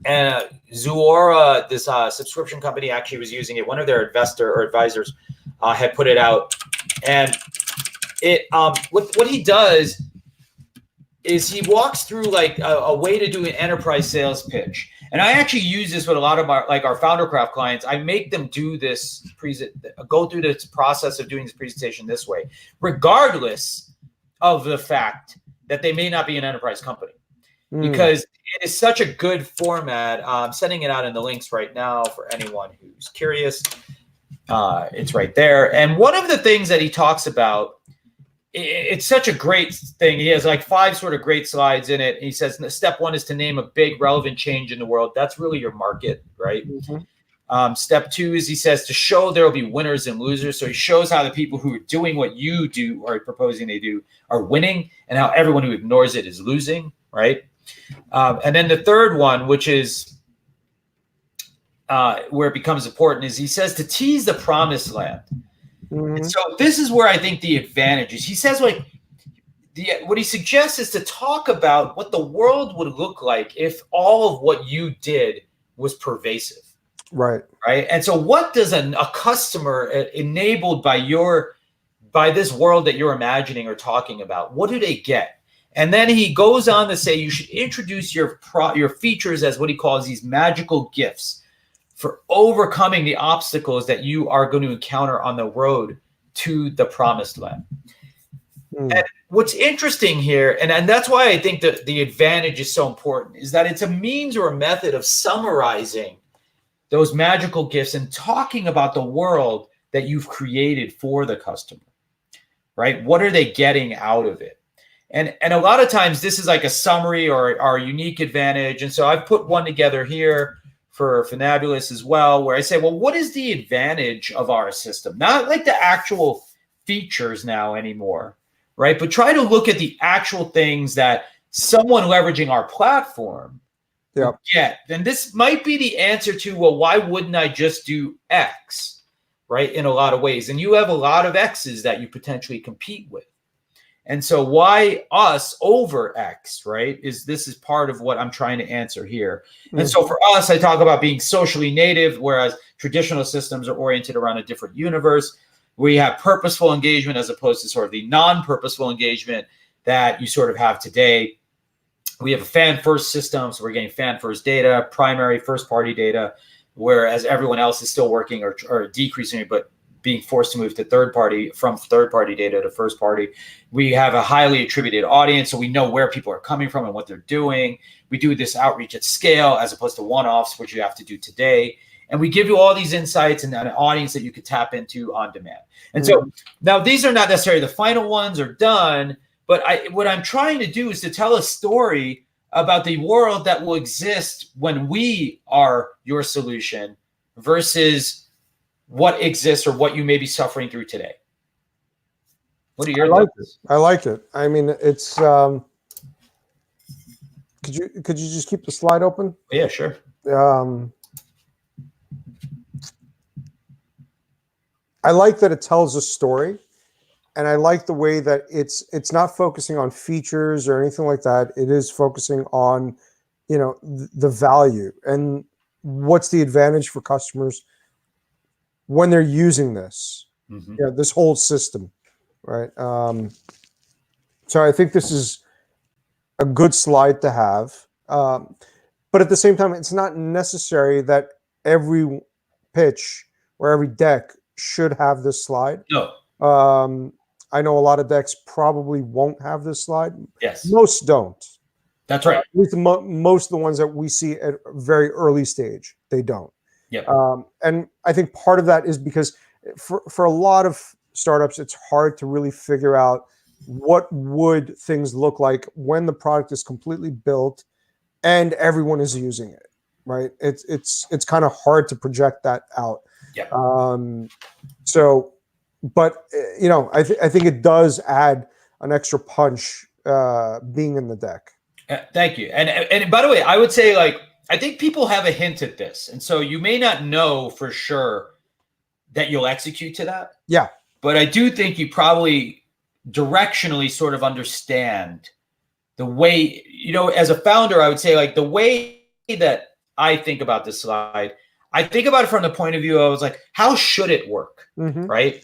And Zuora, this subscription company, actually was using it. One of their investor or advisors had put it out, and it what he does is he walks through like a way to do an enterprise sales pitch. And I actually use this with a lot of our FounderCraft clients. I make them do this go through this process of doing this presentation this way, regardless of the fact that they may not be an enterprise company. Because it is such a good format. I'm sending it out in the links right now for anyone who's curious. It's right there. And one of the things that he talks about, it's such a great thing. He has like 5 sort of great slides in it. He says, step 1 is to name a big relevant change in the world. That's really your market, right? Mm-hmm. Step 2 is, he says, to show there will be winners and losers. So he shows how the people who are doing what you do or proposing they do are winning, and how everyone who ignores it is losing, right? And then the third one, which is where it becomes important, is he says to tease the promised land. Mm-hmm. And so this is where I think the advantage is. He says like what he suggests is to talk about what the world would look like if all of what you did was pervasive. Right. And so what does a customer enabled by this world that you're imagining or talking about, what do they get? And then he goes on to say you should introduce your features as what he calls these magical gifts for overcoming the obstacles that you are going to encounter on the road to the promised land. And what's interesting here, and that's why I think that the advantage is so important, is that it's a means or a method of summarizing those magical gifts and talking about the world that you've created for the customer, right? What are they getting out of it? And a lot of times this is like a summary or our unique advantage. And so I've put one together here for Fantabulous as well, where I say, well, what is the advantage of our system? Not like the actual features now anymore, right? But try to look at the actual things that someone leveraging our platform would get. And this might be the answer to, well, why wouldn't I just do X, right? In a lot of ways. And you have a lot of X's that you potentially compete with. And so why us over X, right? This is part of what I'm trying to answer here. And so for us, I talk about being socially native, whereas traditional systems are oriented around a different universe. We have purposeful engagement as opposed to sort of the non-purposeful engagement that you sort of have today. We have a fan-first system, so we're getting fan-first data, primary first-party data, whereas everyone else is still working or decreasing, but being forced to move to from third-party data to first-party. We have a highly attributed audience, so we know where people are coming from and what they're doing. We do this outreach at scale as opposed to one-offs, which you have to do today. And we give you all these insights and an audience that you could tap into on demand. And so now these are not necessarily the final ones or done, but what I'm trying to do is to tell a story about the world that will exist when we are your solution versus what exists or what you may be suffering through today. What are your thoughts? I like it. I mean, it's could you just keep the slide open? Yeah, sure. I like that it tells a story, and I like the way that it's not focusing on features or anything like that. It is focusing on, the value and what's the advantage for customers when they're using this, this whole system, right? So I think this is a good slide to have. But at the same time, it's not necessary that every pitch or every deck should have this slide. No. I know a lot of decks probably won't have this slide. Yes. Most don't. That's right. At least most of the ones that we see at a very early stage, they don't. Yep. And I think part of that is because for a lot of startups, it's hard to really figure out what would things look like when the product is completely built and everyone is using it, right? It's kind of hard to project that out. Yeah. But I think it does add an extra punch being in the deck. Thank you. And by the way, I would say, like, I think people have a hint at this, and so you may not know for sure that you'll execute to that. Yeah. But I do think you probably directionally sort of understand the way, as a founder, I would say, like, the way that I think about this slide, I think about it from the point of view, I was like, how should it work? Right?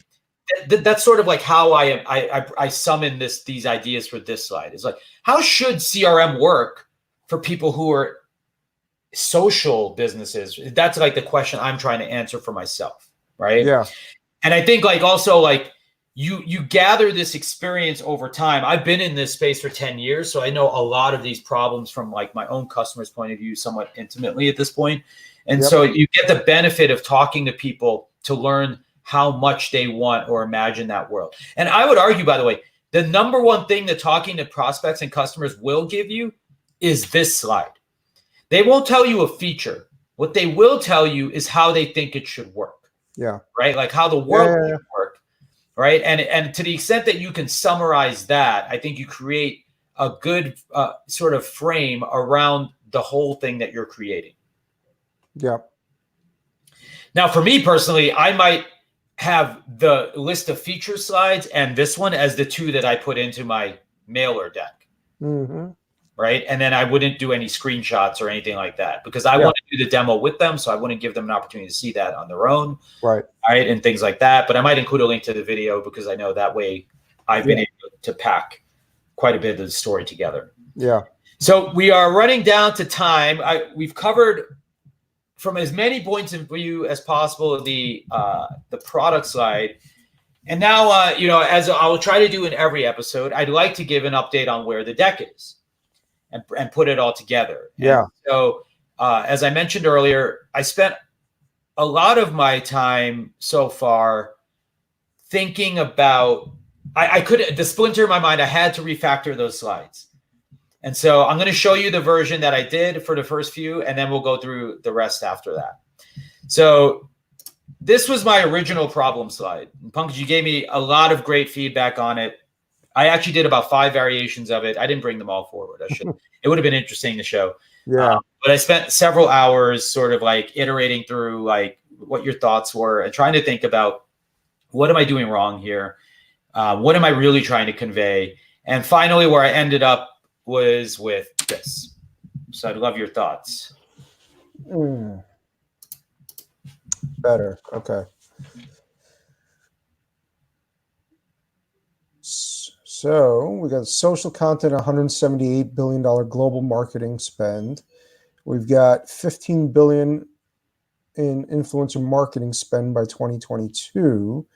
That's sort of like how I summon these ideas for this slide. It's like, how should CRM work for people who are social businesses? That's like the question I'm trying to answer for myself, right? Yeah. And I think, like, also, like, you gather this experience over time. I've been in this space for 10 years, so I know a lot of these problems from, like, my own customer's point of view somewhat intimately at this point. And so you get the benefit of talking to people to learn how much they want or imagine that world. And I would argue, by the way, the number one thing that talking to prospects and customers will give you is this slide. They won't tell you a feature. What they will tell you is how they think it should work. Yeah. Right? Like how the world should work. Right? And to the extent that you can summarize that, I think you create a good sort of frame around the whole thing that you're creating. Yeah. Now, for me personally, I might have the list of feature slides and this one as the two that I put into my mailer deck. Right? And then I wouldn't do any screenshots or anything like that because I want to do the demo with them. So I wouldn't give them an opportunity to see that on their own. Right. And things like that. But I might include a link to the video because I know that way I've been able to pack quite a bit of the story together. Yeah. So we are running down to time. We've covered from as many points of view as possible the product slide. And now, as I will try to do in every episode, I'd like to give an update on where the deck is. And put it all together. Yeah. And so, as I mentioned earlier, I spent a lot of my time so far thinking about. I could the splinter in my mind. I had to refactor those slides, and so I'm going to show you the version that I did for the first few, and then we'll go through the rest after that. So this was my original problem slide. Pankaj, you gave me a lot of great feedback on it. I actually did about 5 variations of it. I didn't bring them all forward. I should. It would have been interesting to show. Yeah. But I spent several hours sort of like iterating through like what your thoughts were and trying to think about what am I doing wrong here? What am I really trying to convey? And finally, where I ended up was with this. So I'd love your thoughts. Better. Okay. So we got social content, $178 billion global marketing spend. We've got $15 billion in influencer marketing spend by 2022,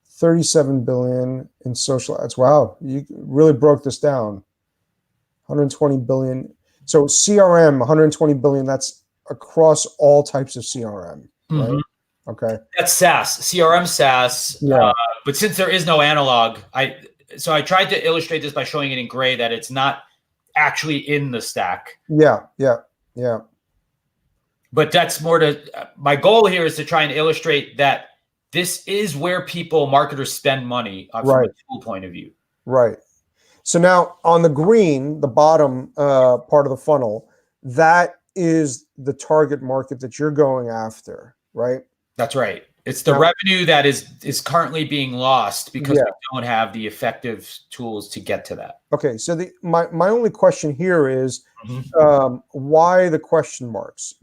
$37 billion in social ads. Wow, you really broke this down. $120 billion. So CRM, $120 billion. That's across all types of CRM, right? Okay. That's SaaS, CRM SaaS. Yeah. But since there is no analog, So I tried to illustrate this by showing it in gray that it's not actually in the stack. Yeah. But that's more my goal here is to try and illustrate that this is where marketers spend money from a tool point of view. Right. So now on the green, the bottom part of the funnel, that is the target market that you're going after, right? That's right. It's the revenue that is currently being lost because we don't have the effective tools to get to that. Okay, so my only question here is why the question marks?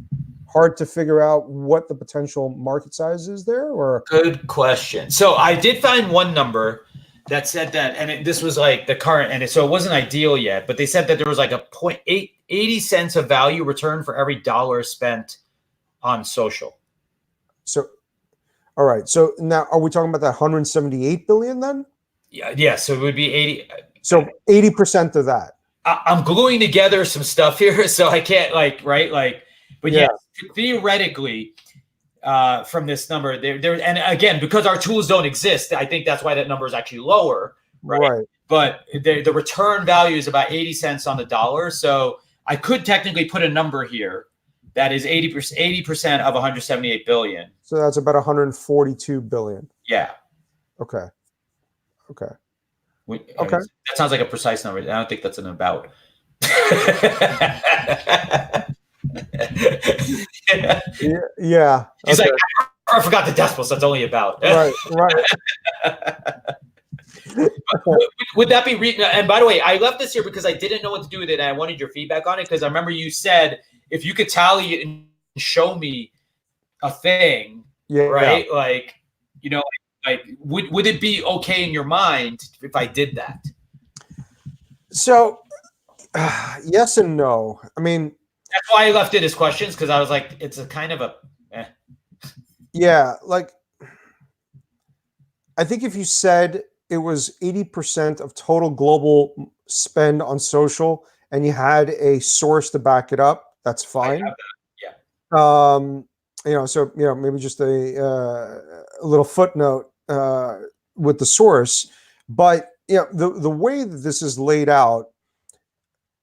Hard to figure out what the potential market size is there, or good question. So I did find one number that said that, and this was like the current, and so it wasn't ideal yet, but they said that there was like a 80 cents of value return for every dollar spent on social. So. All right. So now, are we talking about that 178 billion then? Yeah. So it would be 80. So 80% of that. I'm gluing together some stuff here, so I can't but yeah, theoretically, from this number, there, and again, because our tools don't exist, I think that's why that number is actually lower, right? But the return value is about 80 cents on the dollar. So I could technically put a number here that is 80% of 178 billion. So that's about 142 billion. Yeah. Okay. Okay. That sounds like a precise number. I don't think that's an about. Yeah. He's like, I forgot the decimals. That's only about. Right. Would that be? And by the way, I left this here because I didn't know what to do with it, and I wanted your feedback on it because I remember you said if you could tally it and show me a thing, right? Like, would it be okay in your mind if I did that? So, yes and no. I mean, that's why I left it as questions, because I was like, it's a kind of a. Yeah, like I think if you said it was 80% of total global spend on social, and you had a source to back it up, that's fine. So maybe just a little footnote with the source, but the way that this is laid out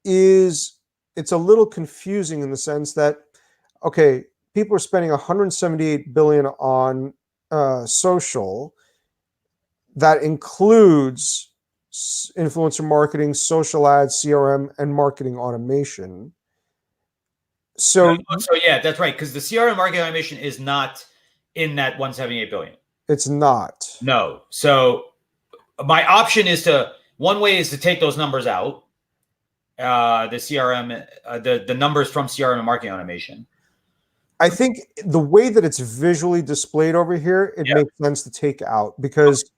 is it's a little confusing in the sense that people are spending 178 billion on social. That includes influencer marketing, social ads, CRM, and marketing automation. So yeah, that's right. Because the CRM marketing automation is not in that 178 billion. It's not. No. So my option is one way is to take those numbers out. The CRM, the numbers from CRM and marketing automation. I think the way that it's visually displayed over here, it makes sense to take out because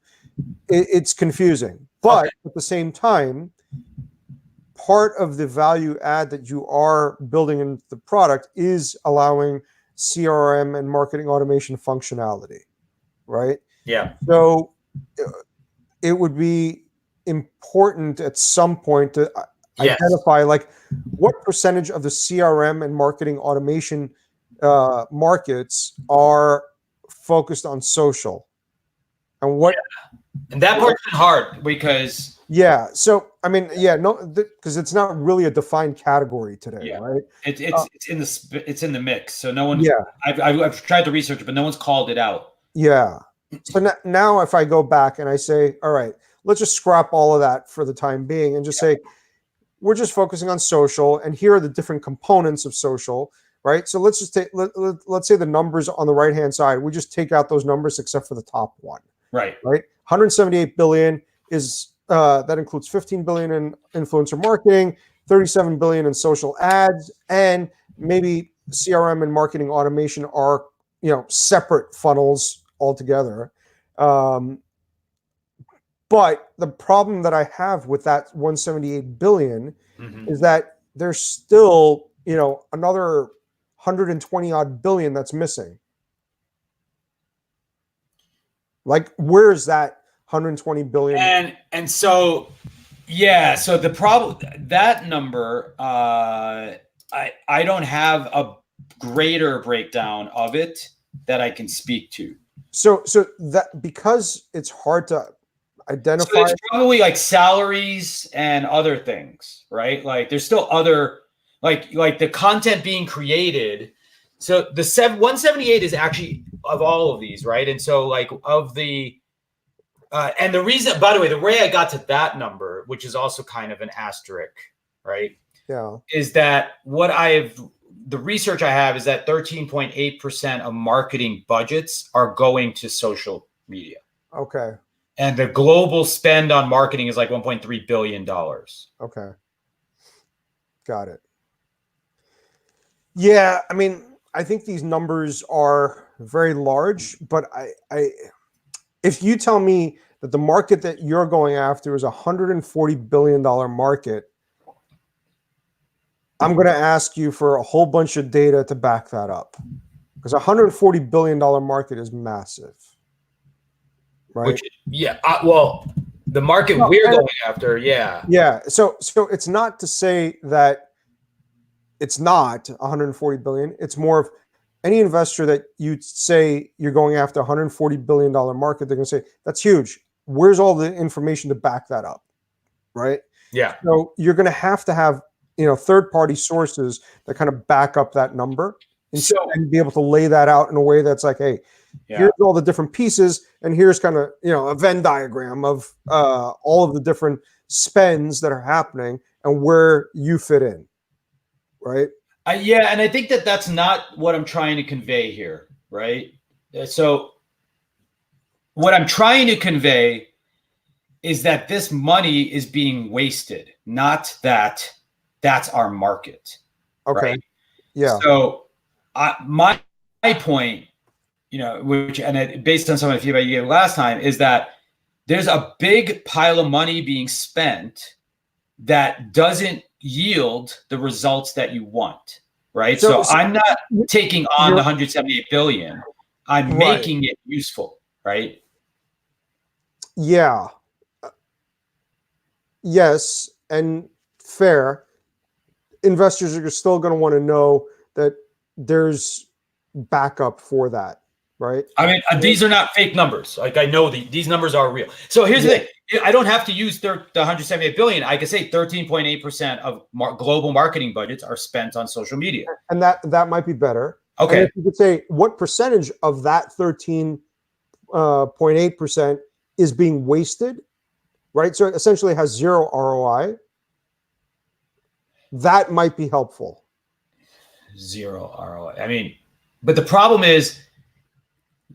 it's confusing. But at the same time, part of the value add that you are building into the product is allowing CRM and marketing automation functionality, right? Yeah. So it would be important at some point to identify like what percentage of the CRM and marketing automation markets are focused on social, and what. And that part's been hard because. Yeah. So I mean, because it's not really a defined category today, right? It's in the mix. So no one. Yeah. I've tried to research it, but no one's called it out. Yeah. So now if I go back and I say, all right, let's just scrap all of that for the time being and just say, we're just focusing on social, and here are the different components of social, right? So let's just take, let's say the numbers on the right-hand side, we just take out those numbers except for the top one. Right. 178 billion is, that includes 15 billion in influencer marketing, 37 billion in social ads, and maybe CRM and marketing automation are, separate funnels altogether. But the problem that I have with that 178 billion is that there's still, another 120 odd billion that's missing. Like, where's that 120 billion? And so, so the problem, that number, I don't have a greater breakdown of it that I can speak to. So that, because it's hard to identify. So it's probably like salaries and other things, right? Like there's still other, like the content being created. So the 178 is actually of all of these, right? And so like of the, and the reason, by the way, the way I got to that number, which is also kind of an asterisk, right? Yeah. Is that what I've the research I have is that 13.8% of marketing budgets are going to social media. Okay. And the global spend on marketing is like $1.3 billion. Okay. Got it. Yeah, I mean, I think these numbers are very large, but if you tell me that the market that you're going after is a $140 billion market, I'm going to ask you for a whole bunch of data to back that up, because a $140 billion market is massive, right? Which, yeah, well, the market we're going after, yeah. Yeah, so it's not to say that it's not 140 billion. It's more of any investor that you say you're going after $140 billion market, they're going to say, that's huge. Where's all the information to back that up, right? Yeah. So you're going to have, third-party sources that kind of back up that number and be able to lay that out in a way that's like, hey, here's all the different pieces, and here's kind of, a Venn diagram of all of the different spends that are happening and where you fit in, right? Yeah, and I think that that's not what I'm trying to convey here, right? So what I'm trying to convey is that this money is being wasted, not that that's our market. Okay. Right? Yeah. So my point, based on some of the feedback you gave last time, is that there's a big pile of money being spent that doesn't yield the results that you want, right? So I'm not taking on the 178 billion. I'm making it useful, right? Yeah. Yes, and fair. Investors are still going to want to know that there's backup for that, right? I mean, these are not fake numbers. Like, I know these numbers are real. So here's the thing. I don't have to use the 178 billion. I could say 13.8% of global marketing budgets are spent on social media. And that might be better. Okay. And if you could say what percentage of that 13.8% is being wasted, right? So it essentially has zero ROI. That might be helpful. Zero ROI. I mean, but the problem is,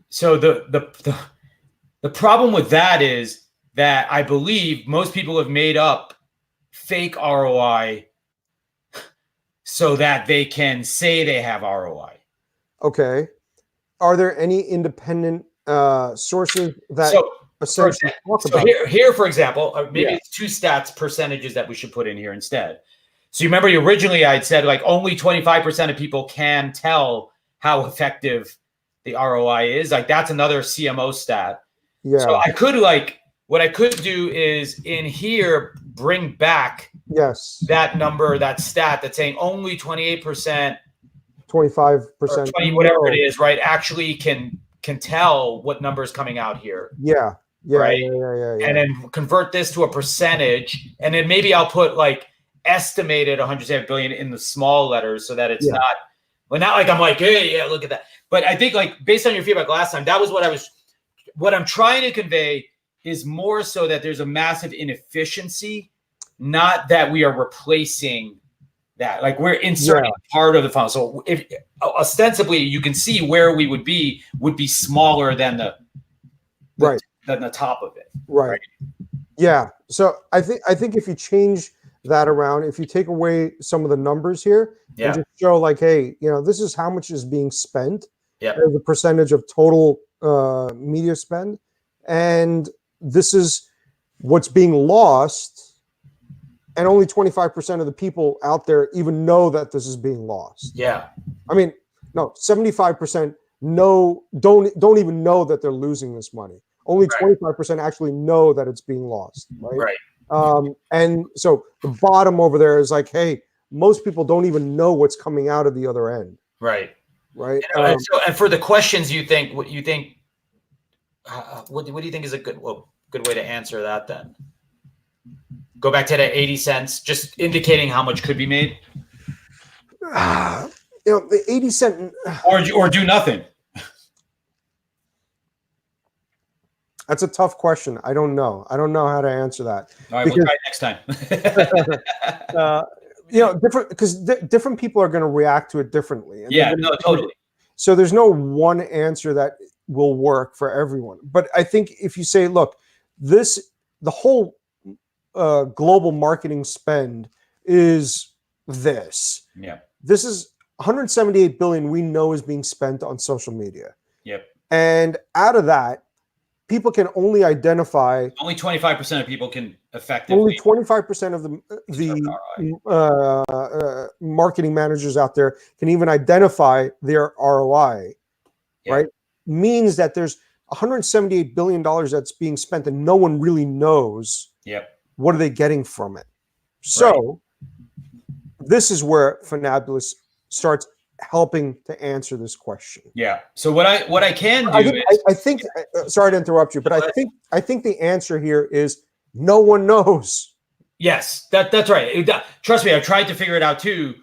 so the problem with that is that I believe most people have made up fake ROI so that they can say they have ROI. Okay. Are there any independent sources that essentially talk about here, for example, maybe it's two stats percentages that we should put in here instead. So you remember originally I'd said like only 25% of people can tell how effective the ROI is. Like that's another CMO stat. Yeah. So I could what I could do is in here bring back that number, that stat that's saying only 28%, 25%, 20, whatever it is, right? Actually can tell what number is coming out here. Yeah. Right. Yeah. And then convert this to a percentage, and then maybe I'll put like estimated 107 billion in the small letters so that it's not like I'm like, hey, yeah, look at that. But I think like based on your feedback last time, that was what I'm trying to convey is more so that there's a massive inefficiency, not that we are replacing that. Like we're inserting part of the funnel. So if ostensibly you can see where we would be smaller than the top of it. Right. Yeah. So I think if you change that around, if you take away some of the numbers here and just show like, hey, this is how much is being spent as a percentage of total media spend, and this is what's being lost, and only 25% of the people out there even know that this is being lost. Yeah. I mean, no, 75% don't even know that they're losing this money. Only 25% actually know that it's being lost, right? Right. And so the bottom over there is like, hey, most people don't even know what's coming out of the other end. Right. Right. And for the questions, what do you think is a good way to answer that then? Go back to that 80 cents, just indicating how much could be made. The 80 cent or do nothing. That's a tough question. I don't know how to answer that. All right, we'll try it next time. different, because different people are going to react to it differently. And Totally. So there's no one answer that will work for everyone. But I think if you say, look, the whole global marketing spend is this. Yeah. This is 178 billion we know is being spent on social media. Yep. And out of that, people can only identify. Only 25% of people can effectively. Only 25% of the marketing managers out there can even identify their ROI. Yeah. Right? Means that there's $178 billion that's being spent and no one really knows. Yep. What are they getting from it? So this is where Fantabulous starts helping to answer this question. Yeah. So what I can do I think sorry to interrupt you, but I think the answer here is no one knows. Yes, that's right. Trust me, I've tried to figure it out too,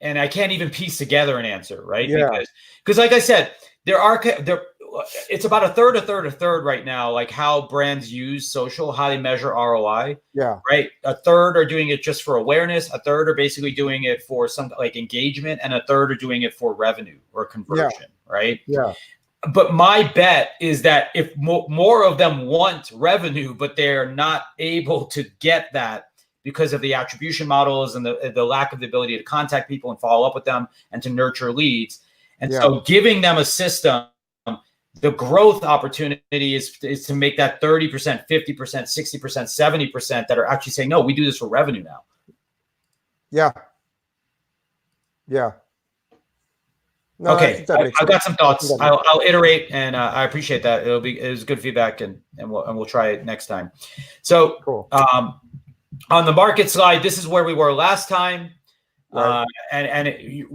and I can't even piece together an answer, right? Yeah. Because like I said, it's about a third right now, like how brands use social, how they measure ROI. Yeah. Right. A third are doing it just for awareness. A third are basically doing it for some like engagement, and a third are doing it for revenue or conversion. Yeah. Right. Yeah. But my bet is that if more of them want revenue, but they're not able to get that because of the attribution models and the lack of the ability to contact people and follow up with them and to nurture leads. And so giving them a system, the growth opportunity is to make that 30%, 50%, 60%, 70% that are actually saying, no, we do this for revenue now. Yeah. Yeah. No, okay. I've got some thoughts. I'll iterate, and I appreciate that. It was good feedback, and we'll try it next time. So cool. On the market slide, this is where we were last time. Right.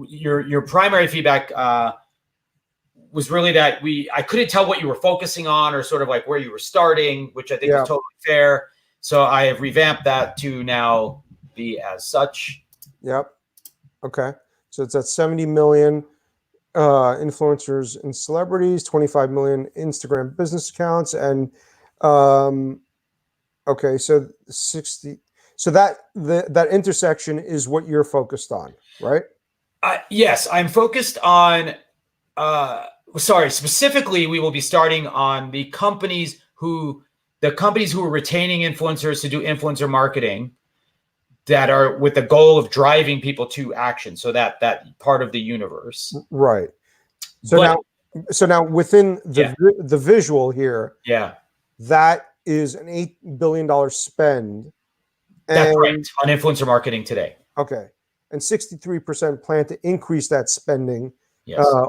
Your primary feedback, was really that I couldn't tell what you were focusing on or sort of like where you were starting, which I think is totally fair. So I have revamped that to now be as such. Yep. Okay. So it's at 70 million influencers and celebrities, 25 million Instagram business accounts, and okay, so 60. So that intersection is what you're focused on, right? Yes, I'm focused on. Specifically, we will be starting on the companies who are retaining influencers to do influencer marketing that are with the goal of driving people to action. So that part of the universe. Right. So now within the visual here, that is an $8 billion spend. That's right, on influencer marketing today. Okay. And 63% plan to increase that spending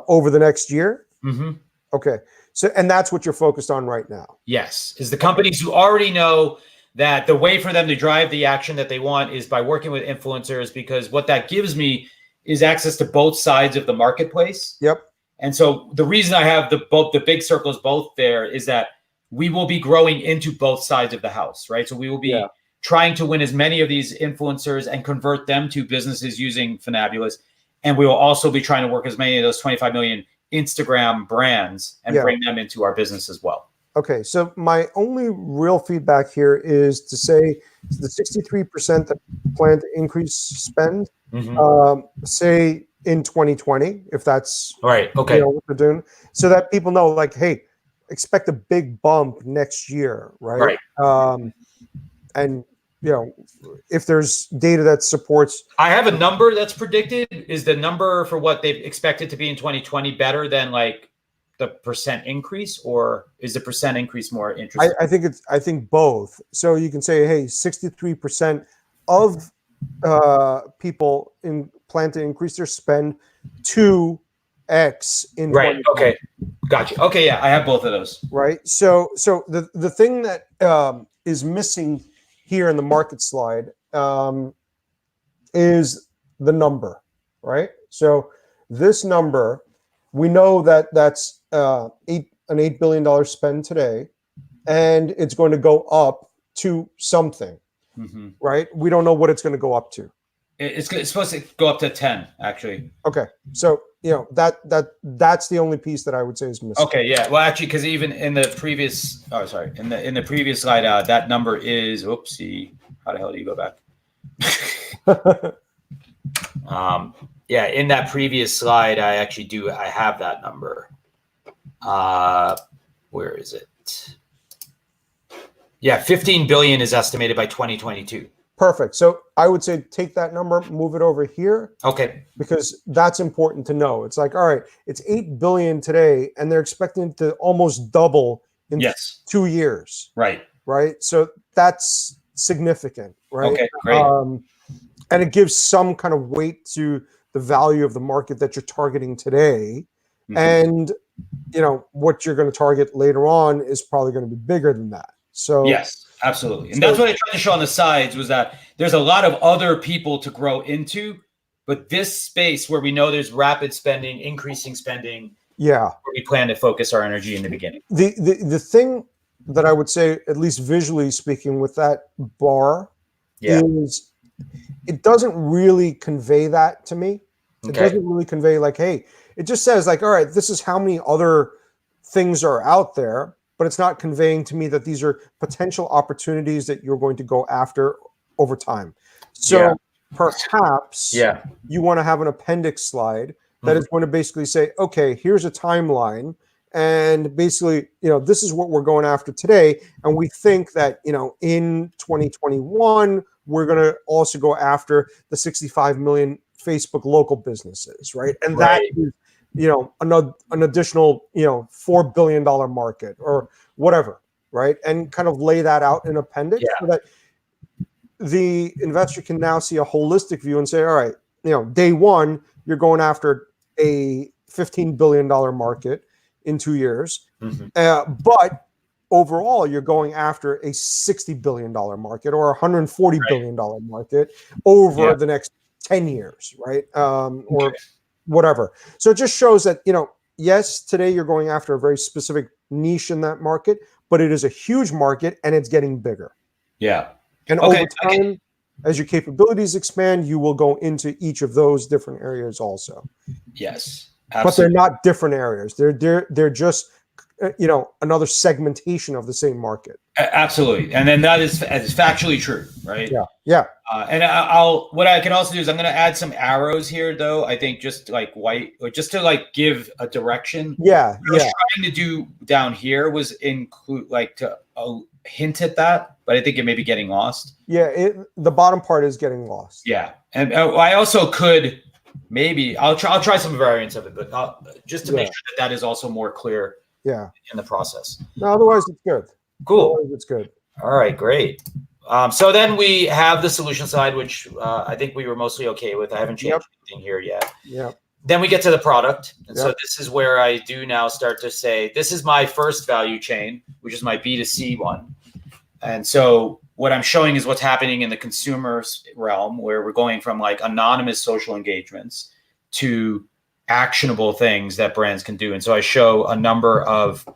over the next year. Mm-hmm. Okay. So, and that's what you're focused on right now. Yes. Is the companies who already know that the way for them to drive the action that they want is by working with influencers, because what that gives me is access to both sides of the marketplace. Yep. And so the reason I have the big circles both there is that we will be growing into both sides of the house, right? So we will be trying to win as many of these influencers and convert them to businesses using Fantabulous. And we will also be trying to work as many of those 25 million Instagram brands and bring them into our business as well. Okay. So my only real feedback here is to say the 63% that plan to increase spend, say in 2020, if that's right. Okay. What they're doing, so that people know, like, hey, expect a big bump next year. Right. And if there's data that supports, I have a number that's predicted. Is the number for what they've expected to be in 2020 better than like the percent increase, or is the percent increase more interesting? I think both. So you can say, hey, 63% of people plan to increase their spend 2x in right. 2020. Okay, gotcha. Okay, yeah, I have both of those. Right. So the thing that is missing here in the market slide is the number, right? So this number, we know that that's an $8 billion spend today, and it's going to go up to something, right? We don't know what it's going to go up to. It's supposed to go up to 10, actually. Okay, so that's the only piece that I would say is missing. Okay, yeah. Well, actually, because even in the previous, in the previous slide, that number is. Oopsie. How the hell do you go back? Yeah, in that previous slide, I have that number. Where is it? Yeah, 15 billion is estimated by 2022. Perfect. So I would say take that number, move it over here. Okay. Because that's important to know. It's like, all right, it's 8 billion today, and they're expecting it to almost double in 2 years. Right. Right. So that's significant, right? Okay, great. And it gives some kind of weight to the value of the market that you're targeting today. Mm-hmm. And, you know, what you're going to target later on is probably going to be bigger than that. So yes, absolutely. And that's what I tried to show on the sides was that there's a lot of other people to grow into, but this space where we know there's rapid spending, increasing spending, where we plan to focus our energy in the beginning. The thing that I would say, at least visually speaking, with that bar is it doesn't really convey that to me. It doesn't really convey like, hey, it just says like, all right, this is how many other things are out there, but it's not conveying to me that these are potential opportunities that you're going to go after over time. So perhaps you want to have an appendix slide that is going to basically say, okay, here's a timeline. And basically, you know, this is what we're going after today. And we think that, you know, in 2021, we're going to also go after the 65 million Facebook local businesses, right? And that is, you know, an additional, you know, $4 billion market or whatever, right? And kind of lay that out in appendix so that the investor can now see a holistic view and say, all right, you know, day one, you're going after a $15 billion market in 2 years. But overall, you're going after a $60 billion market or a $140 billion market over the next 10 years, right? Or whatever. So it just shows that, you know, yes, today you're going after a very specific niche in that market, but it is a huge market and it's getting bigger. Yeah. And over time, as your capabilities expand, you will go into each of those different areas also. Yes. Absolutely. But they're not different areas. They're just, you know, another segmentation of the same market. Absolutely. And then that is factually true, right? Yeah. And what I can also do is I'm going to add some arrows here, though. I think just like white, or just to like give a direction. What I was trying to do down here was include like to hint at that, but I think it may be getting lost. Yeah, the bottom part is getting lost. Yeah, and I also could maybe I'll try some variants of it, but just to make sure that is also more clear. Yeah, in the process. No, otherwise it's good. Cool. Otherwise it's good. All right, great. So then we have the solution side, which I think we were mostly okay with. I haven't changed anything here yet. Then we get to the product. And so this is where I do now start to say, this is my first value chain, which is my B2C one. And so what I'm showing is what's happening in the consumer realm, where we're going from like anonymous social engagements to actionable things that brands can do. And so I show a number of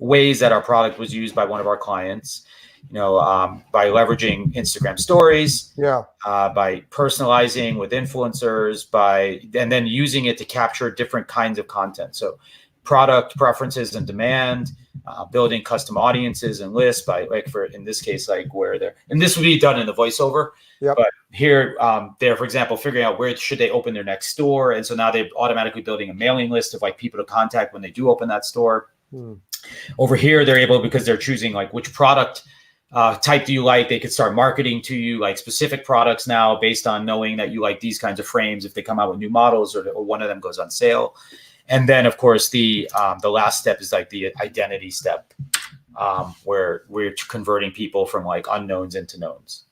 ways that our product was used by one of our clients, you know, by leveraging Instagram stories, by personalizing with influencers, and then using it to capture different kinds of content. So product preferences and demand, building custom audiences and lists by in this case, like where they're, and this would be done in the voiceover. But here, they're, for example, figuring out where should they open their next store. And so now they're automatically building a mailing list of like people to contact when they do open that store. Over here, they're able, because they're choosing like which product type do you like, they could start marketing to you like specific products now based on knowing that you like these kinds of frames if they come out with new models or one of them goes on sale. And then, of course, the last step is like the identity step, where we're converting people from like unknowns into knowns.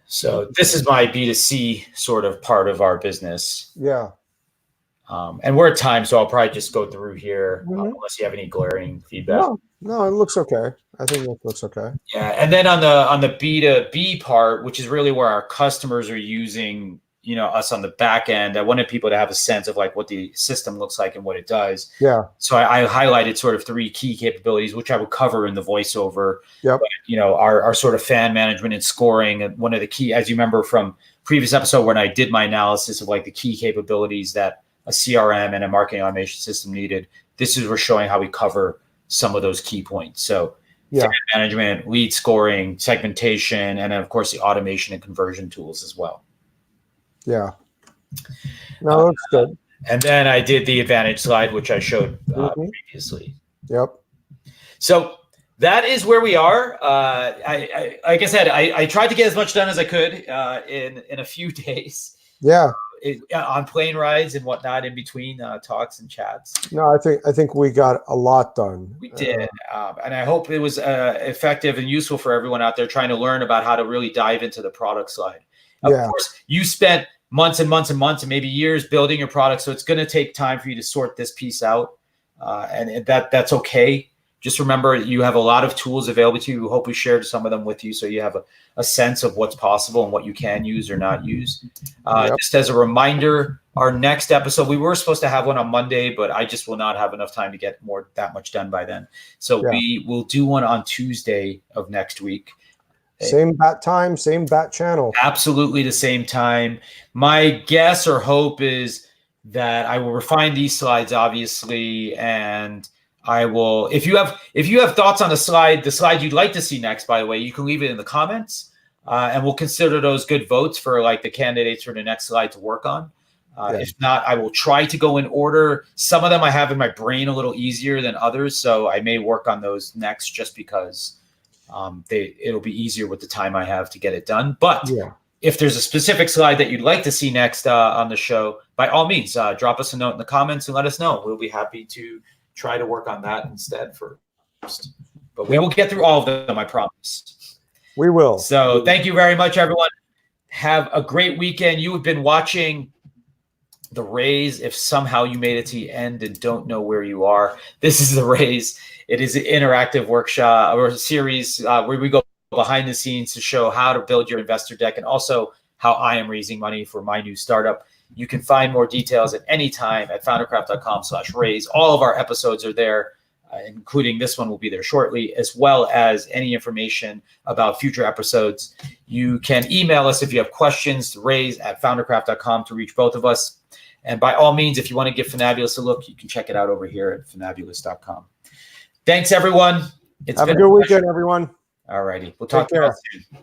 So this is my B2C sort of part of our business. And we're at time, so I'll probably just go through here unless you have any glaring feedback. No, it looks okay. I think it looks okay. Yeah, and then on the B2B part, which is really where our customers are using, you know, us on the back end, I wanted people to have a sense of like what the system looks like and what it does. So I highlighted sort of 3 key capabilities, which I would cover in the voiceover. But, you know, our sort of fan management and scoring. And one of the key, as you remember from previous episode when I did my analysis of like the key capabilities that a CRM and a marketing automation system needed, this is we're showing how we cover some of those key points. So fan management, lead scoring, segmentation, and then of course the automation and conversion tools as well. Yeah. No, that's good. And then I did the Advantage slide, which I showed Mhm. previously. Yep. So that is where we are. Like I said, I tried to get as much done as I could in a few days. Yeah. On plane rides and whatnot in between talks and chats. No, I think we got a lot done. We did, and I hope it was effective and useful for everyone out there trying to learn about how to really dive into the product slide. Of course, you spent months and months and months and maybe years building your product, so it's going to take time for you to sort this piece out, and that's okay. Just remember, you have a lot of tools available to you. We hope we shared some of them with you so you have a sense of what's possible and what you can use or not use. Just as a reminder, our next episode, we were supposed to have one on Monday, but I just will not have enough time to get that much done by then. So we will do one on Tuesday of next week. Same bat time, same bat channel. Absolutely the same time. My guess or hope is that I will refine these slides, obviously, and I will. If you have thoughts on the slide you'd like to see next, by the way, you can leave it in the comments, and we'll consider those good votes for like the candidates for the next slide to work on. If not, I will try to go in order. Some of them I have in my brain a little easier than others, so I may work on those next just because it'll be easier with the time I have to get it done. But if there's a specific slide that you'd like to see next on the show, by all means, drop us a note in the comments and let us know. We'll be happy to try to work on that instead first. But we will get through all of them, I promise. We will. So thank you very much, everyone. Have a great weekend. You have been watching The Raise. If somehow you made it to the end and don't know where you are, this is The Raise. It is an interactive workshop or series where we go behind the scenes to show how to build your investor deck and also how I am raising money for my new startup. You can find more details at any time at foundercraft.com/raise. All of our episodes are there, including this one will be there shortly, as well as any information about future episodes. You can email us if you have questions to raise@foundercraft.com to reach both of us. And by all means, if you want to give Fantabulous a look, you can check it out over here at fantabulous.com. Thanks, everyone. Have a good weekend, everyone. All righty. We'll talk to you soon.